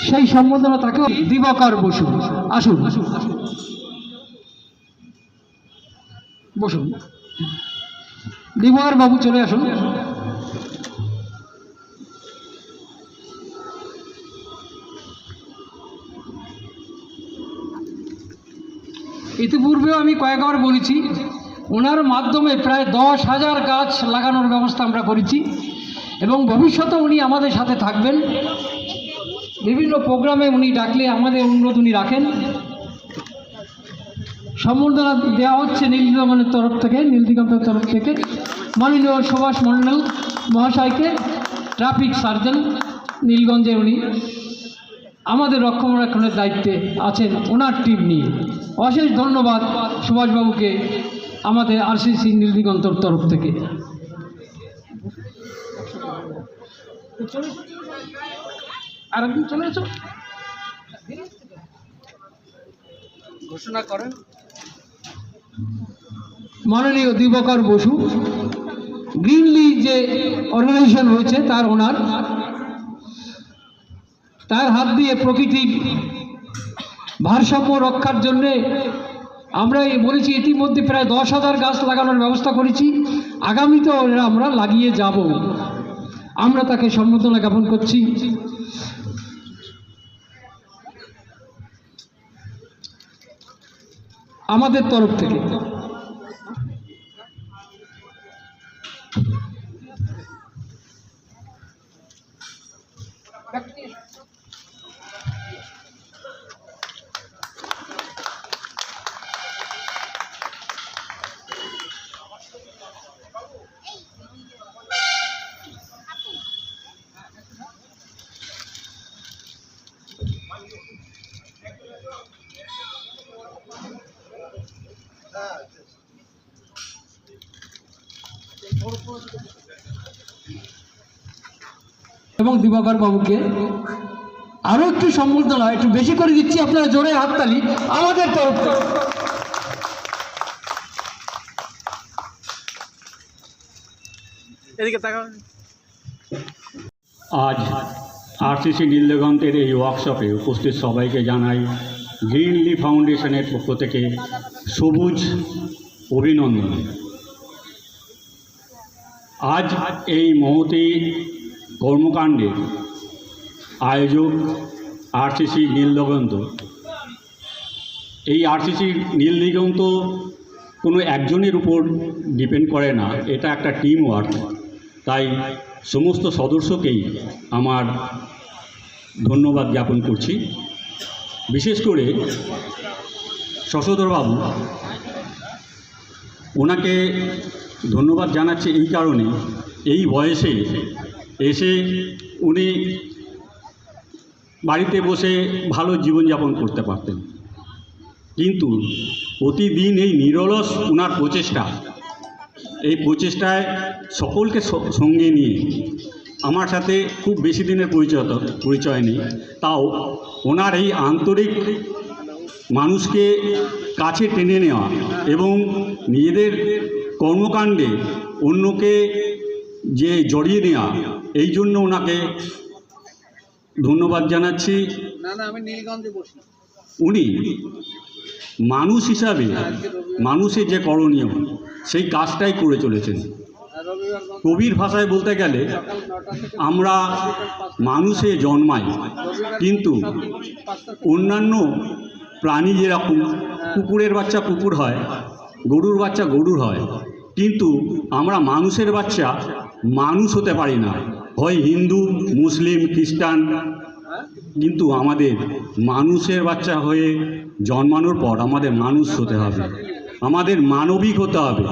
সেই সম্বর্ধনা তাকে দিবাকর বসু। আসুন বসুন, দিবাকর বাবু চলে আসুন। ইতিপূর্বেও আমি কয়েকবার বলেছি, ওনার মাধ্যমে প্রায় 10,000 গাছ লাগানোর ব্যবস্থা আমরা করেছি এবং ভবিষ্যতে উনি আমাদের সাথে থাকবেন। বিভিন্ন প্রোগ্রামে উনি ডাকলে আমাদের অনুরোধ উনি রাখেন। সম্বর্ধনা দেওয়া হচ্ছে নীলদিগন্তের তরফ থেকে মাননীয় সুভাষ মণ্ডল মহাশয়কে, ট্রাফিক সার্জন নীলগঞ্জে। উনি আমাদের রক্ষণাবেক্ষণের দায়িত্বে আছেন ওনার টিম নিয়ে। অশেষ ধন্যবাদ সুভাষবাবুকে আমাদের আরসিসি নীলদিগন্তর তরফ থেকে। আরেকদিন চলে এসো, ঘোষণা করেন। মাননীয় দিবাকর বসু, গ্রিনলি যে অর্গানাইজেশন হয়েছে তার ওনার, তার হাত দিয়ে প্রকৃতির ভারসাম্য রক্ষার জন্যে আমরা বলেছি ইতিমধ্যে প্রায় 10,000 গাছ লাগানোর ব্যবস্থা করেছি, আগামীতেও আমরা লাগিয়ে যাব। আমরা তাকে সম্বর্ধনা জ্ঞাপন করছি। আমাদের তরফ থেকে। এবং দিবাকর বাবুকে আরো একটু সম্বর্ধনা একটু বেশি করে দিচ্ছি, আপনারা জোরে হাততালি আমাদের তরফ থেকে। আজ আরসিসি নীলদিগন্তের এই ওয়ার্কশপে উপস্থিত সবাইকে জানাই গ্রিনলি ফাউন্ডেশনের পক্ষ থেকে সবুজ অভিনন্দন। আজ এই মহতী কর্মকাণ্ডের আয়োজক আরসিসি নীলদিগন্ত। এই আরসিসি নীলদিগন্ত কোনো একজনের উপর ডিপেন্ড করে না, এটা একটা টিম ওয়ার্ক। তাই সমস্ত সদস্যকেই আমার ধন্যবাদ জ্ঞাপন করছি। বিশেষ করে শশধরবাবু, ওনাকে ধন্যবাদ জানাচ্ছি এই কারণে, এই বয়সে এসে উনি বাড়িতে বসে ভালো জীবনযাপন করতে পারতেন, কিন্তু প্রতিদিন এই নিরলস ওনার প্রচেষ্টা, এই প্রচেষ্টায় সকলকে সঙ্গে নিয়ে, আমার সাথে খুব বেশি দিনের পরিচয় নেই, তাও ওনার এই আন্তরিক মানুষকে কাছে টেনে নেওয়া এবং নিজেদের কর্মকাণ্ডে অন্যকে যে জড়িয়ে নেওয়া, এই জন্য ওনাকে ধন্যবাদ জানাচ্ছি। উনি মানুষ হিসাবে মানুষের যে করণীয় সেই কাজটাই করে চলেছেন। কবির ভাষায় বলতে গেলে আমরা মানুষে জন্মাই, কিন্তু অন্যান্য প্রাণী যেরকম কুকুরের বাচ্চা কুকুর হয়, গরুর বাচ্চা গরুর হয়, কিন্তু আমরা মানুষের বাচ্চা মানুষ হতে পারি না, হয় হিন্দু, মুসলিম, খ্রিস্টান। কিন্তু আমাদের মানুষের বাচ্চা হয়ে জন্মানোর পর আমাদের মানুষ হতে হবে, আমাদের মানবিক হতে হবে,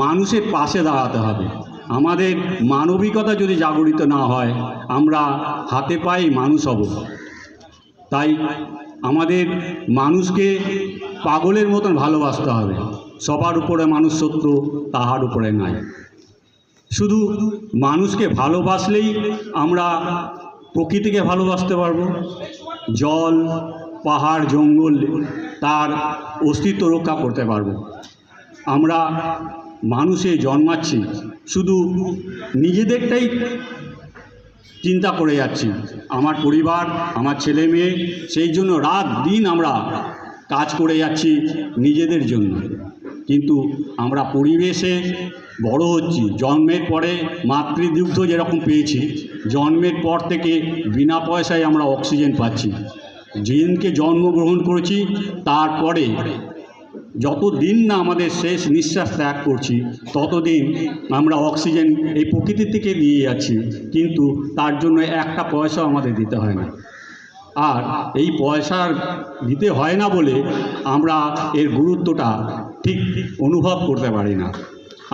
মানুষের পাশে দাঁড়াতে হবে। আমাদের মানবিকতা যদি জাগরিত না হয়, আমরা হাতে পায়ে মানুষ হব। তাই আমাদের মানুষকে পাগলের মতন ভালোবাসতে হবে। সবার উপরে মানুষ সত্য, তাহার উপরে নাই। শুধু মানুষকে ভালোবাসলেই আমরা প্রকৃতিকে ভালোবাসতে পারবো। জল, পাহাড়, জঙ্গল তার অস্তিত্ব রক্ষা করতে পারবো। আমরা মানুষে জন্মাচ্ছি, শুধু নিজেদেরটাই চিন্তা করে যাচ্ছি, আমার পরিবার, আমার ছেলে মেয়ে, সেই জন্য রাত দিন আমরা কাজ করে যাচ্ছি নিজেদের জন্য। কিন্তু আমরা পরিবেশে বড় হচ্ছি, জন্মের পরে মাতৃদুগ্ধ যেরকম পেয়েছি, জন্মের পর থেকে বিনা পয়সায় আমরা অক্সিজেন পাচ্ছি। যেদিনকে জন্মগ্রহণ করেছি তারপরে যতদিন না আমাদের শেষ নিঃশ্বাস ত্যাগ করছি, ততদিন আমরা অক্সিজেন এই প্রকৃতি থেকে নিয়ে যাচ্ছি, কিন্তু তার জন্য একটা পয়সা আমাদের দিতে হয় না। আর এই পয়সা দিতে হয় না বলে আমরা এর গুরুত্বটা ঠিক অনুভব করতে পারি না।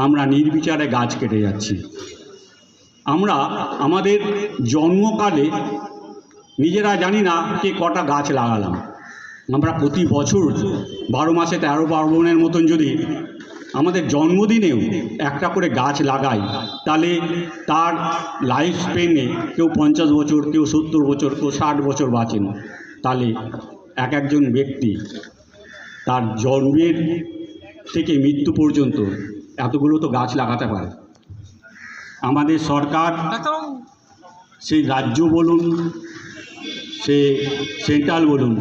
আমরা নির্বিচারে গাছ কেটে যাচ্ছি। আমরা আমাদের জন্মকালে নিজেরা জানি না কে কটা গাছ লাগালাম। আমরা প্রতি বছর 12 মাসে 13 পার্বণের মতন যদি আমাদের জন্মদিনেও একটা করে গাছ লাগাই, তাহলে তার লাইফ স্পেনে কেউ 50 বছর, কেউ 70 বছর, কেউ 60 বছর বাঁচেন। তাহলে একজন ব্যক্তি তার জন্মের থেকে মৃত্যু পর্যন্ত এতগুলো তো গাছ লাগাতে পারে। আমাদের সরকার, সেই রাজ্য বলুন, সে সেন্ট্রাল বলুন,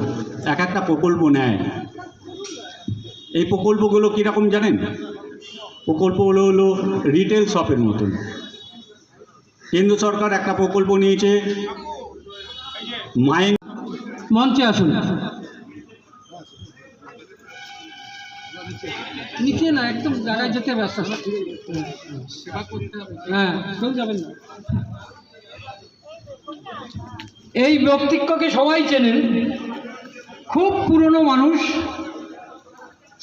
একটা প্রকল্প নেয়। এই প্রকল্পগুলো কীরকম জানেন? প্রকল্পগুলো হলো রিটেল শপের মতন। কেন্দ্র সরকার একটা প্রকল্প নিয়েছে, মঞ্চে আসুন। নিচে না, একদম জায়গায় যেতে ব্যস্ত। হ্যাঁ, কেউ যাবেন না। এই ব্যক্তিত্বকে সবাই চেনেন, খুব পুরনো মানুষ,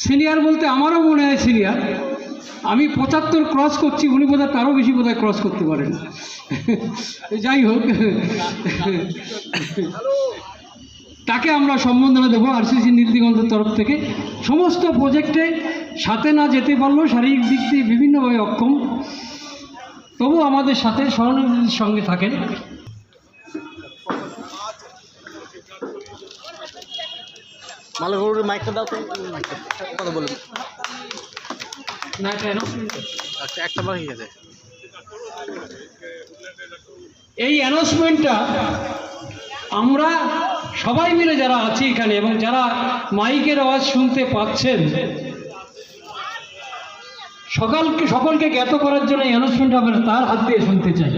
সিনিয়র বলতে আমারও মনে হয় সিনিয়র। আমি 75 ক্রস করছি, উনি বোধহয় তারও বেশি বোধহয় ক্রস করতে পারেন। যাই হোক, তাকে আমরা সম্বর্ধনা দেবো আরসিসি নীলদিগন্তের তরফ থেকে। সমস্ত প্রজেক্টে সাথে না যেতে পারলেও শারীরিক দিক দিয়ে বিভিন্নভাবে অক্ষম, তবু আমাদের সাথে সহানুভূতির সঙ্গে থাকেন। মালাগড়ের মাইকটা দাও তো, কথা বলুন। না কেন, আচ্ছা, একটা বাকি আছে। এই অ্যানাউন্সমেন্টটা আমরা সবাই মিলে যারা আছি এখানে এবং যারা মাইকের আওয়াজ শুনতে পাচ্ছেন, সকলকে জ্ঞাত করার জন্য এই অ্যানাউন্সমেন্ট আমরা তার হাত দিয়ে শুনতে চাই।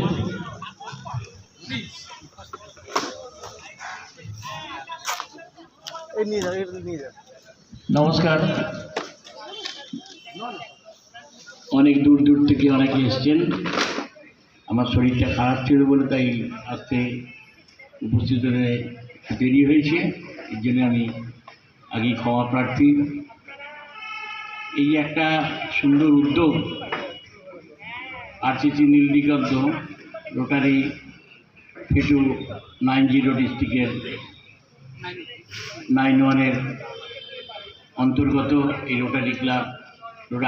নমস্কার। অনেক দূর দূর থেকে অনেকে এসছেন। আমার শরীরটা খারাপ ছিল বলে তাই আজকে উপস্থিত হতে দেরি হয়েছে, এর জন্য আমি আগেই ক্ষমা প্রার্থী। এই একটা সুন্দর উদ্যোগ আরসিসি নীলদিগন্ত রোটারি ফেটু 90 ডিস্ট্রিক্টের 91-এর অন্তর্গত এই রোটারি ক্লাব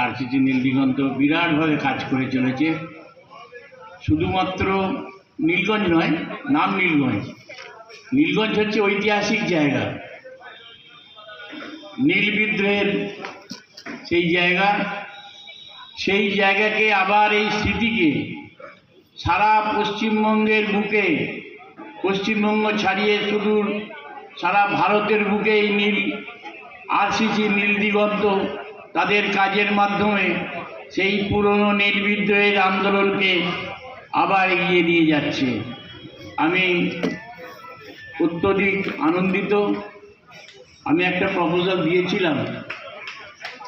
আরসিসি নীলদিগন্ত বিরাটভাবে কাজ করে চলেছে। শুধুমাত্র নীলগঞ্জ নয়, নাম নীলগঞ্জ। নীলগঞ্জ হচ্ছে ঐতিহাসিক জায়গা, নীল বিদ্রোহের সেই জায়গাকে আবার এই স্মৃতিকে সারা পশ্চিমবঙ্গের বুকে, পশ্চিমবঙ্গ ছাড়িয়ে সুদূর সারা ভারতের বুকে এই আরসিসি নীলদিগন্ত তাদের কাজের মাধ্যমে সেই পুরনো নীল বিদ্রোহের আন্দোলনকে আবার এগিয়ে নিয়ে যাচ্ছে। আমি অত্যধিক আনন্দিত। আমি একটা প্রপোজাল দিয়েছিলাম,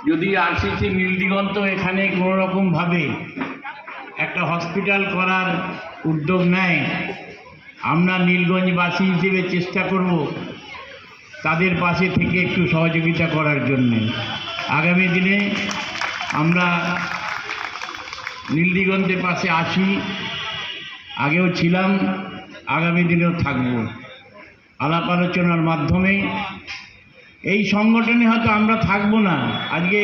যদি আরসিসি নীলদিগন্ত এখানে কোনো রকমভাবে একটা হসপিটাল করার উদ্যোগ নেয়, আমরা নীলগঞ্জবাসী হিসেবে চেষ্টা করব তাদের পাশে থেকে একটু সহযোগিতা করার জন্য। আগামী দিনে আমরা নীলদিগন্তের পাশে আছি, আগেও ছিলাম, আগামী দিনেও থাকব। আলাপ আলোচনার মাধ্যমে এই সংগঠনে হয়তো আমরা থাকবো না, আজকে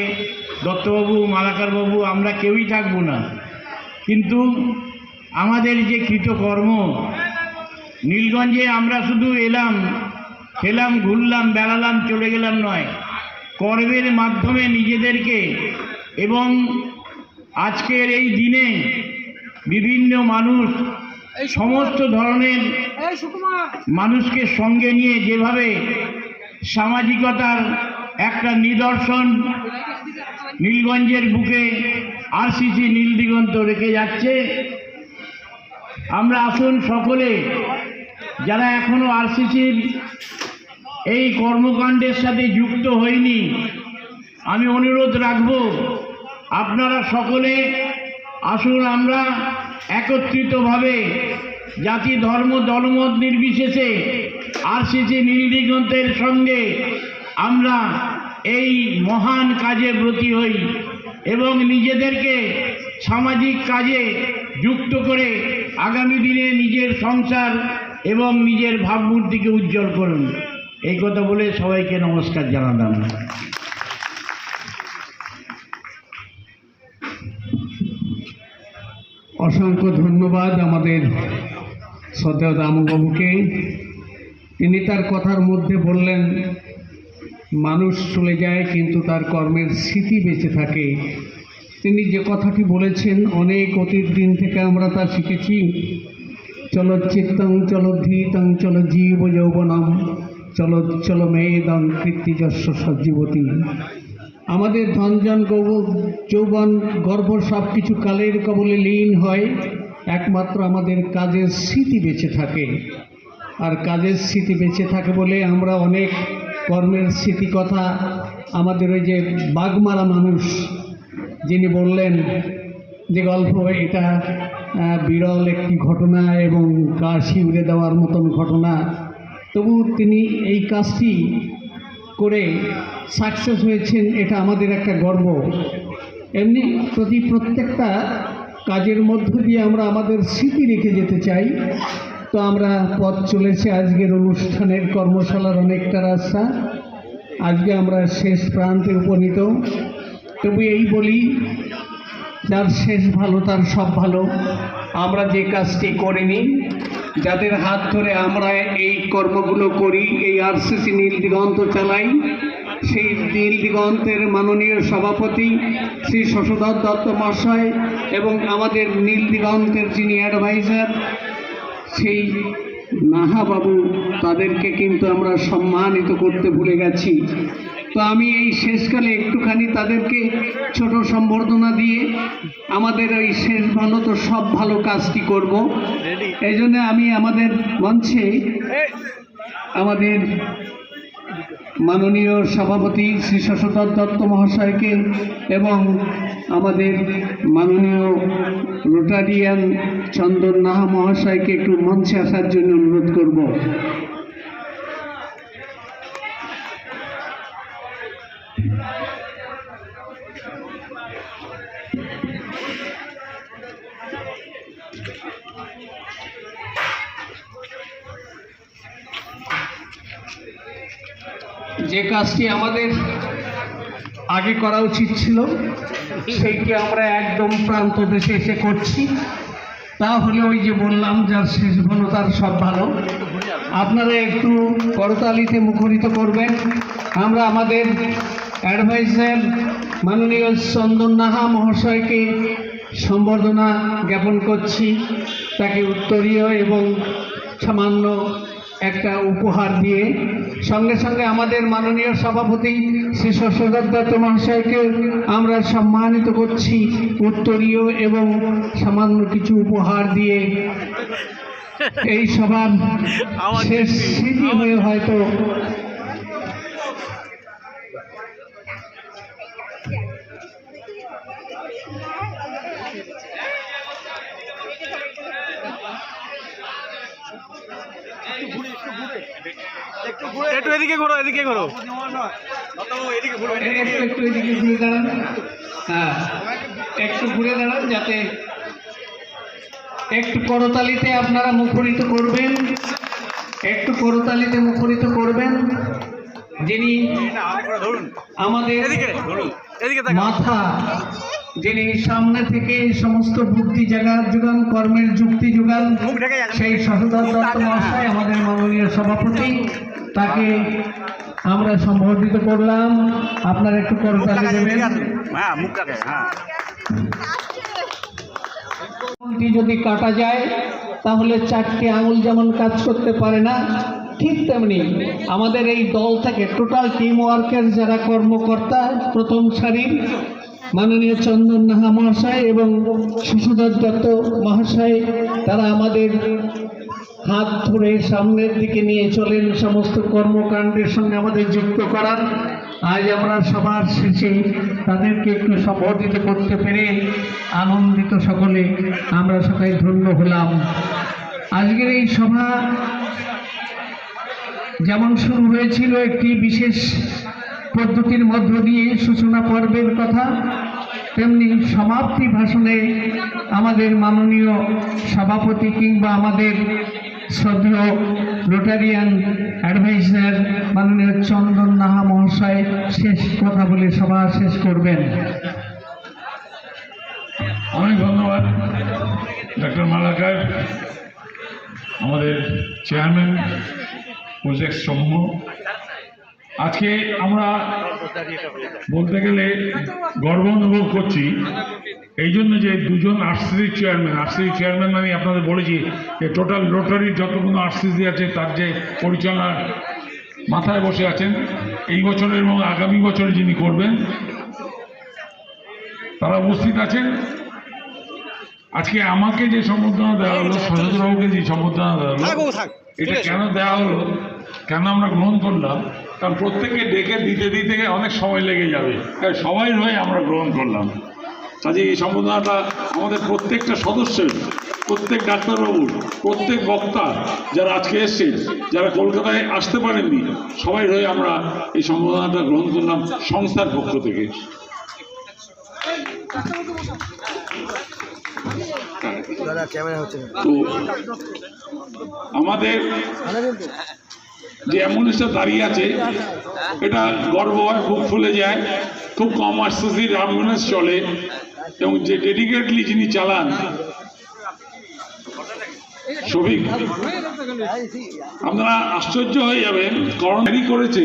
দত্তবাবু, মালাকারবাবু, আমরা কেউই থাকবো না, কিন্তু আমাদের যে কৃতকর্ম, নীলগঞ্জে আমরা শুধু এলাম, খেলাম, ঘুরলাম, বেড়ালাম, চলে গেলাম নয়, কর্মের মাধ্যমে নিজেদেরকে এবং আজকের এই দিনে বিভিন্ন মানুষ, সমস্ত ধরনের মানুষকে সঙ্গে নিয়ে যেভাবে সামাজিকতার একটা নিদর্শন নীলগঞ্জের বুকে আরসিসি নীলদিগন্ত রেখে যাচ্ছে, আমরা আসুন সকলে যারা এখনো আরসিসির এই কর্মকাণ্ডের সাথে যুক্ত হয়নি, আমি অনুরোধ রাখব আপনারা সকলে আসুন, আমরা একত্রিতভাবে জাতি, ধর্ম, দলমত নির্বিশেষে আরসিসি নীলদিগন্তের সঙ্গে আমরা এই মহান কাজে ব্রতী হই এবং নিজেদেরকে সামাজিক কাজে যুক্ত করে আগামী দিনে নিজের সংসার এবং নিজের ভাবমূর্তিকে উজ্জ্বল করুন। এই কথা বলে সবাইকে নমস্কার জানালাম। অসংখ্য ধন্যবাদ আমাদের শ্রদ্ধেয় দামবাবুকে। তিনি তার কথার মধ্যে বললেন, মানুষ চলে যায় কিন্তু তার কর্মের স্মৃতি বেঁচে থাকে। তিনি যে কথাটি বলেছেন, অনেক অতীত দিন থেকে আমরা তা শিখেছি। চলচ্চিত্তং চলধীতং চল জীব যৌবনম চল মেদং কীর্তিযস্য সজ্জীবতী। আমাদের ধনজন যৌবন গর্ভ সব কিছু কালের কবলে লীন হয়, একমাত্র আমাদের কাজের স্মৃতি বেঁচে থাকে। আর কাজের স্মৃতি বেঁচে থাকে বলে আমরা অনেক কর্মের স্মৃতিকথা আমাদের ওই যে বাগমারা মানুষ যিনি বললেন যে গল্প, এটা বিরল একটি ঘটনা এবং গা শিউরে দেওয়ার মতন ঘটনা। তবু তিনি এই কাজটি করে সাকসেস হয়েছেন, এটা আমাদের একটা গর্ব। এমনি প্রত্যেকটা কাজের মধ্য দিয়ে আমরা আমাদের স্মৃতি রেখে যেতে চাই। তো আমরা পথ চলেছে আজকের অনুষ্ঠানের কর্মশালার অনেকটা রাস্তা, আজকে আমরা শেষ প্রান্তে উপনীত। তবু এই বলি, যার শেষ ভালো তার সব ভালো। আমরা যে কাজটি করিনি, যাদের হাত ধরে আমরা এই কর্মগুলো করি, এই আরসিসি নীল দিগন্ত চালাই, সেই নীল দিগন্তের মাননীয় সভাপতি শ্রী শশধর দত্ত মহাশয় এবং আমাদের নীল দিগন্তের যিনি অ্যাডভাইজার সেই নাহা বাবু, তাদেরকে কিন্তু আমরা সম্মানিত করতে ভুলে গেছি। তো আমি এই শেষকালে একটুখানি তাদেরকে ছোট সম্বর্ধনা দিয়ে আমাদের ওই শেষ ভালো তো সব ভালো কাজটি করব। এই জন্য আমি আমাদের মঞ্চে আমাদের মাননীয় সভাপতি শ্রী শশধর দত্ত মহাশয়কে এবং আমাদের মাননীয় রোটারিয়ান চন্দন নাহা মহাশয়কে একটু মঞ্চে আসার জন্য অনুরোধ করব। যে কাজটি আমাদের আগে করা উচিত ছিল সেইটি আমরা একদম প্রান্ত দেশে এসে করছি। তাহলে ওই যে বললাম, যার শেষ ভালো তার সব ভালো। আপনারা একটু করতালিতে মুখরিত করবেন। আমরা আমাদের অ্যাডভাইজার মাননীয় চন্দন নাহা মহাশয়কে সম্বর্ধনা জ্ঞাপন করছি, তাকে উত্তরীয় এবং সামান্য একটা উপহার দিয়ে। সঙ্গে সঙ্গে আমাদের মাননীয় সভাপতি শ্রী শশধর দত্ত মহাশয়কে আমরা সম্মানিত করছি উত্তরীয় এবং সামান্য কিছু উপহার দিয়ে। এই সভার শেষ স্মৃতি হয়ে হয়তো একটু এদিকে ঘোরো, এদিকে ঘোরো, একটু এদিকে ঘুরে দাঁড়ান। হ্যাঁ, একটু ঘুরে দাঁড়ান, যাতে একটু করতালিতে আপনারা মুখরিত করবেন, একটু করতালিতে মুখরিত করবেন। যিনি আমাদের মাথা, যিনি সামনে থেকে সমস্ত বুদ্ধি যোগান, কর্মের যুক্তি যোগান, সেই শশধর দত্ত মহাশয় আমাদের মাননীয় সভাপতি, তাকে আমরা সম্বর্ধিত করলাম। আপনারা একটু করতালি দেবেন। যদি কাটা যায় তাহলে 4টে আঙুল যেমন কাজ করতে পারে না, ঠিক তেমনি আমাদের এই দল থেকে টোটাল টিম ওয়ার্কের যারা কর্মকর্তা, প্রথম সারির মাননীয় চন্দন নাহা মহাশয় এবং শশধর দত্ত মহাশয়, তারা আমাদের হাত ধরে সামনের দিকে নিয়ে চলেন সমস্ত কর্মকাণ্ডের সঙ্গে আমাদের যুক্ত করার। আজ আমরা সবার শেষে তাদেরকে একটু সম্বর্ধিত করতে পেরে আনন্দিত সকলে, আমরা সবাই ধন্য হলাম। আজকের এই সভা যেমন শুরু হয়েছিল একটি বিশেষ পদ্ধতির মধ্য দিয়ে সূচনা পর্বের কথা, তেমনি সমাপ্তি ভাষণে আমাদের মাননীয় সভাপতি কিংবা আমাদের শ্রদ্ধেয় রোটারিয়ান অ্যাডভাইজার মাননীয় চন্দন নাহা মহাশয় শেষ কথা বলে সভা শেষ করবেন। অনেক ধন্যবাদ ডক্টর মালাকার, আমাদের চেয়ারম্যান প্রজেক্ট সমূহ। আজকে আমরা বলতে গেলে গর্ব অনুভব করছি এই জন্য যে দুজন আরসিসি চেয়ারম্যান মানে আপনাদের বলেছি যে টোটাল রোটারির যতগুলো আরসিসি আছে তার যে পরিচালনার মাথায় বসে আছেন, এই বছরের এবং আগামী বছরে যিনি করবেন তারা উপস্থিত আছেন। আজকে আমাকে যে সম্বর্ধনা দেওয়া হলো, শশধরবাবুকে যে সম্বর্ধনা দেওয়া হলো, এটা কেন দেওয়া হলো কেন আমরা গ্রহণ করলাম, কারণ প্রত্যেককে ডেকে দিতে দিতে অনেক সময় লেগে যাবে, তাই সবাই হয়ে আমরা গ্রহণ করলাম। কাজে এই সম্বোধনাটা আমাদের প্রত্যেকটা সদস্যের, প্রত্যেক ডাক্তারবাবুর, প্রত্যেক বক্তা যারা আজকে এসছেন, যারা কলকাতায় আসতে পারেননি, সবাই হয়ে আমরা এই সম্বোধনাটা গ্রহণ করলাম সংস্থার পক্ষ থেকে। তো আমাদের যে অ্যাম্বুলেন্সটা দাঁড়িয়ে আছে, এটা গর্ব হয়, বুক ফুলে যায়। খুব কম আরসিসির অ্যাম্বুলেন্স চলে এবং যে ডেডিকেটলি যিনি চালান শফিক, আপনারা আশ্চর্য হয়ে যাবেন করোনারি করেছে।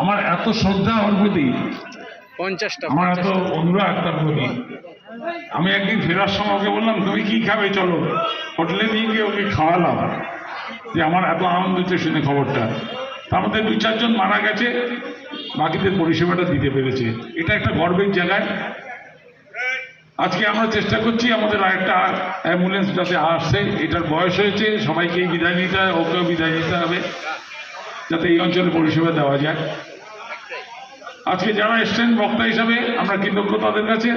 আমার এত শ্রদ্ধা ওর প্রতি, আমার এত অনুরাগ তার প্রতি। আমি একদিন ফেরার সময় ওকে বললাম, তুমি কি খাবে চলো, হোটেলে নিয়ে গিয়ে ওকে খাওয়ালাম, যে আমার এত আনন্দ হচ্ছে শুনে খবরটা। তার মধ্যে 2-4 জন মারা গেছে, বাকিদের পরিষেবাটা দিতে পেরেছে, এটা একটা গর্বের জায়গায়। আজকে আমরা চেষ্টা করছি আমাদের আরেকটা অ্যাম্বুলেন্স যাতে আসছে, এটার বয়স হয়েছে, সবাইকেই বিদায় নিতে হবে, ওকেও বিদায় নিতে হবে, যাতে এই অঞ্চলে পরিষেবা দেওয়া যায়। আজকে যারা এসছেন বক্তা হিসাবে আমরা কৃতজ্ঞ তাদের কাছে,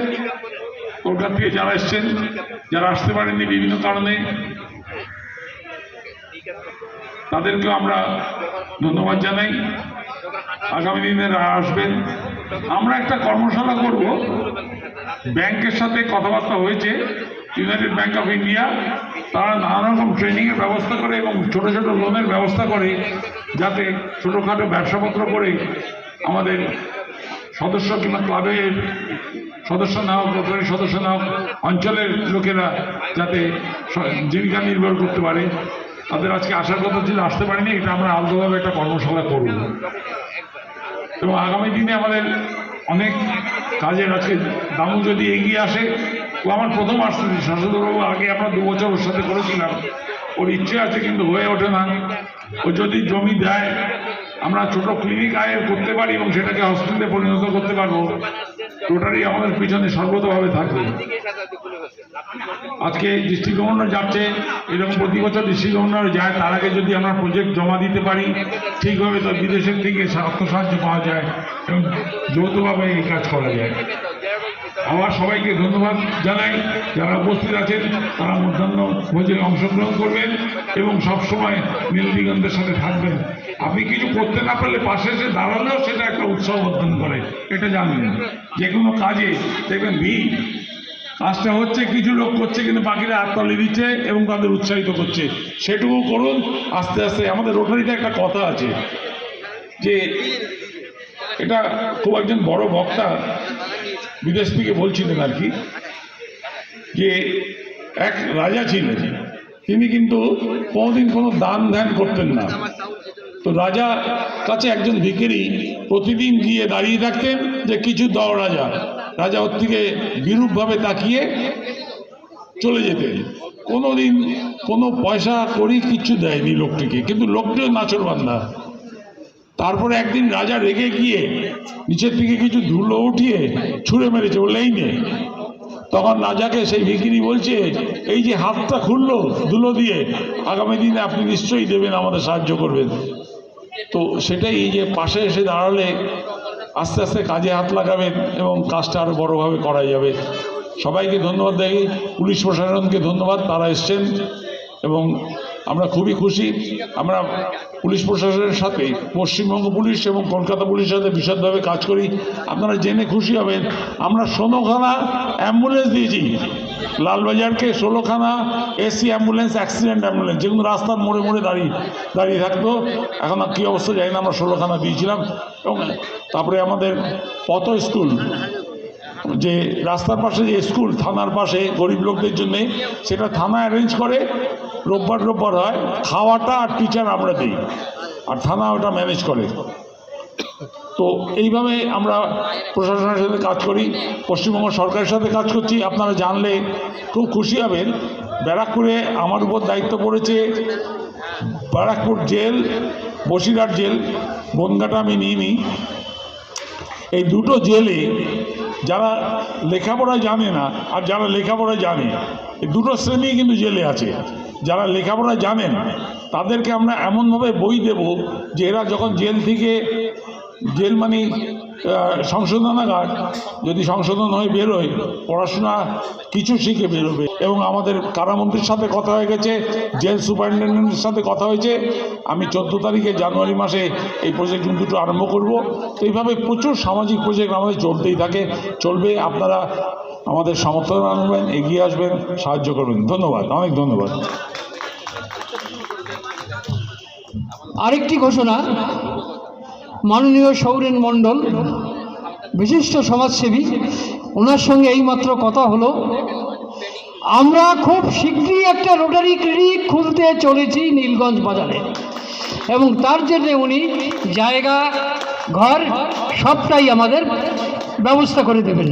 কলকাতা থেকে যারা এসছেন, যারা আসতে পারেননি বিভিন্ন কারণে, তাদেরকেও আমরা ধন্যবাদ জানাই। আগামী দিনে আসবেন। আমরা একটা কর্মশালা করব, ব্যাংকের সাথে কথাবার্তা হয়েছে, ইউনাইটেড ব্যাংক অফ ইন্ডিয়া, তারা নানা রকম ট্রেনিংয়ের ব্যবস্থা করে এবং ছোট ছোট লোনের ব্যবস্থা করে, যাতে ছোটোখাটো ব্যবসাপত্র করে আমাদের সদস্য কিংবা ক্লাবের সদস্য না হোক, রোটারি সদস্য না হোক, অঞ্চলের লোকেরা যাতে জীবিকা নির্ভর করতে পারে। তাদের আজকে আসার কথা ছিল, আসতে পারেনি, এটা আমরা আলাদাভাবে একটা কর্মশালা করব। এবং আগামী দিনে আমাদের অনেক কাজের, আজকে দামু যদি এগিয়ে আসে, ও আমার প্রথম আসছে শাসুদবাবু, আগে আমরা 2 বছর ওর সাথে করেছিলাম, ওর ইচ্ছে আছে কিন্তু হয়ে ওঠে না। ও যদি জমি দেয়, আমরা ছোট ক্লিনিক আয়ের করতে পারি এবং সেটাকে হসপিটালে পরিণত করতে পারবো, টোটালি আমাদের পিছনে সর্বতভাবে থাকবে। আজকে ডিস্ট্রিক্ট গভর্নর যাচ্ছে, এরকম প্রতি বছর ডিস্ট্রিক্ট গভর্নর যায়, তার আগে যদি আমরা প্রজেক্ট জমা দিতে পারি ঠিকভাবে, তো বিদেশের থেকে অর্থ সাহায্য পাওয়া যায় এবং যৌথভাবে এই কাজ করা যায়। আবার সবাইকে ধন্যবাদ জানাই, যারা উপস্থিত আছেন তারা মধ্যাহ্ন ভোজে অংশগ্রহণ করবেন এবং সবসময় নীলদিগন্তের সাথে থাকবেন। আপনি কিছু করতে না পারলে পাশে এসে দাঁড়ালেও সেটা একটা উৎসাহ বর্ধন করে, এটা জানবেন। যে কোনো কাজে দেখবেন ভিড়, কাজটা হচ্ছে, কিছু লোক করছে কিন্তু বাকিরা হাততালি দিচ্ছে এবং তাদের উৎসাহিত করছে, সেটুকু করুন। আস্তে আস্তে আমাদের রোটারিতে একটা কথা আছে, যে এটা খুব একজন বড় বক্তা বিদেশ থেকে বলছিলেন আর কি, যে এক রাজা ছিলেন, তিনি কিন্তু কোনোদিন কোনো দান ধ্যান করতেন না। তো রাজা কাছে একজন ভিখারি প্রতিদিন গিয়ে দাঁড়িয়ে থাকতেন যে কিছু দাও রাজা। রাজা ওর থেকে বিরূপভাবে তাকিয়ে চলে যেতেন, কোনোদিন কোনো পয়সা করি কিচ্ছু দেয়নি লোকটিকে, কিন্তু লোকটিও নাছোড়বান্দা। তারপরে একদিন রাজা রেগে গিয়ে নিচের থেকে কিছু ধুলো উঠিয়ে ছুঁড়ে মেরেছে, বললেই নে। তখন রাজাকে সেই ভিখারি বলছে, এই যে হাতটা খুললো ধুলো দিয়ে, আগামী দিনে আপনি নিশ্চয়ই দেবেন, আমাদের সাহায্য করবেন। তো সেটাই, এই যে পাশে এসে দাঁড়ালে আস্তে আস্তে কাজে হাত লাগাবেন এবং কাজটা আরও বড়োভাবে করা যাবে। সবাইকে ধন্যবাদ দেই, পুলিশ প্রশাসনকে ধন্যবাদ, তারা এসছেন এবং আমরা খুবই খুশি। আমরা পুলিশ প্রশাসনের সাথে পশ্চিমবঙ্গ পুলিশ এবং কলকাতা পুলিশের সাথে বিশদভাবে কাজ করি। আপনারা জেনে খুশি হবেন, আমরা 16খানা অ্যাম্বুলেন্স দিয়েছি লালবাজারকে, 16খানা এসি অ্যাম্বুলেন্স, অ্যাক্সিডেন্ট অ্যাম্বুলেন্স, যেগুলো রাস্তার মোড়ে মোড়ে দাঁড়িয়ে থাকতো। এখন আর কী অবস্থা জানি না, আমরা 16খানা দিয়েছিলাম। এবং তারপরে আমাদের পথ স্কুল, যে রাস্তার পাশে যে স্কুল, থানার পাশে গরিব লোকদের জন্যে, সেটা থানা অ্যারেঞ্জ করে, রোববার হয়, খাওয়াটা আর টিচার আমরা দিই, আর থানা ওটা ম্যানেজ করে। তো এইভাবে আমরা প্রশাসনের সাথে কাজ করি, পশ্চিমবঙ্গ সরকারের সাথে কাজ করছি। আপনারা জানলে খুব খুশি হবেন, ব্যারাকপুরে আমার উপর দায়িত্ব পড়েছে ব্যারাকপুর জেল, বসিরহাট জেল, বনগাঁটা আমি নিইনি। এই দুটো জেলে যারা লেখাপড়া জানে না আর যারা লেখাপড়া জানে, এই দুটো শ্রেণী কিন্তু জেলে আছে। যারা লেখাপড়া জানেন তাদেরকে আমরা এমনভাবে বই দেব যে এরা যখন জেল থেকে জেল মানে সংশোধনাগার যদি সংশোধন হয়ে বেরোয় পড়াশোনা কিছু শিখে বেরোবে। এবং আমাদের কারামন্ত্রীর সাথে কথা হয়ে গেছে, জেল সুপারিনটেন্ডেন্টের সাথে কথা হয়েছে, আমি 14 তারিখে জানুয়ারি মাসে এই প্রজেক্ট দুটো আরম্ভ করব। তো এইভাবে প্রচুর সামাজিক প্রজেক্ট আমাদের চলতেই চলবে। আপনারা আমাদের সমর্থন আনবেন, এগিয়ে আসবেন, সাহায্য করবেন। ধন্যবাদ, অনেক ধন্যবাদ। আরেকটি ঘোষণা, মাননীয় সৌরেন মণ্ডল বিশিষ্ট সমাজসেবী, ওনার সঙ্গে এইমাত্র কথা হলো, আমরা খুব শীঘ্রই একটা রোটারি ক্লিনিক খুলতে চলেছি নীলগঞ্জ বাজারে, এবং তার জন্য উনি জায়গা ঘর সবটাই আমাদের ব্যবস্থা করে দেবেন।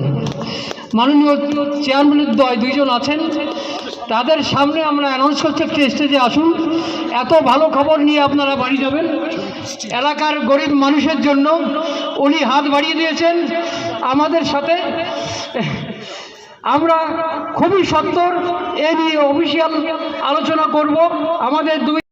মাননীয় চেয়ারম্যানের দুইজন আছেন, তাদের সামনে আমরা অ্যানাউন্স করছি, একটু স্টেজে আসুন। এত ভালো খবর নিয়ে আপনারা বাড়ি যাবেন। এলাকার গরিব মানুষের জন্য উনি হাত বাড়িয়ে দিয়েছেন আমাদের সাথে। আমরা খুবই সত্বর এ নিয়ে অফিসিয়াল আলোচনা করব। আমাদের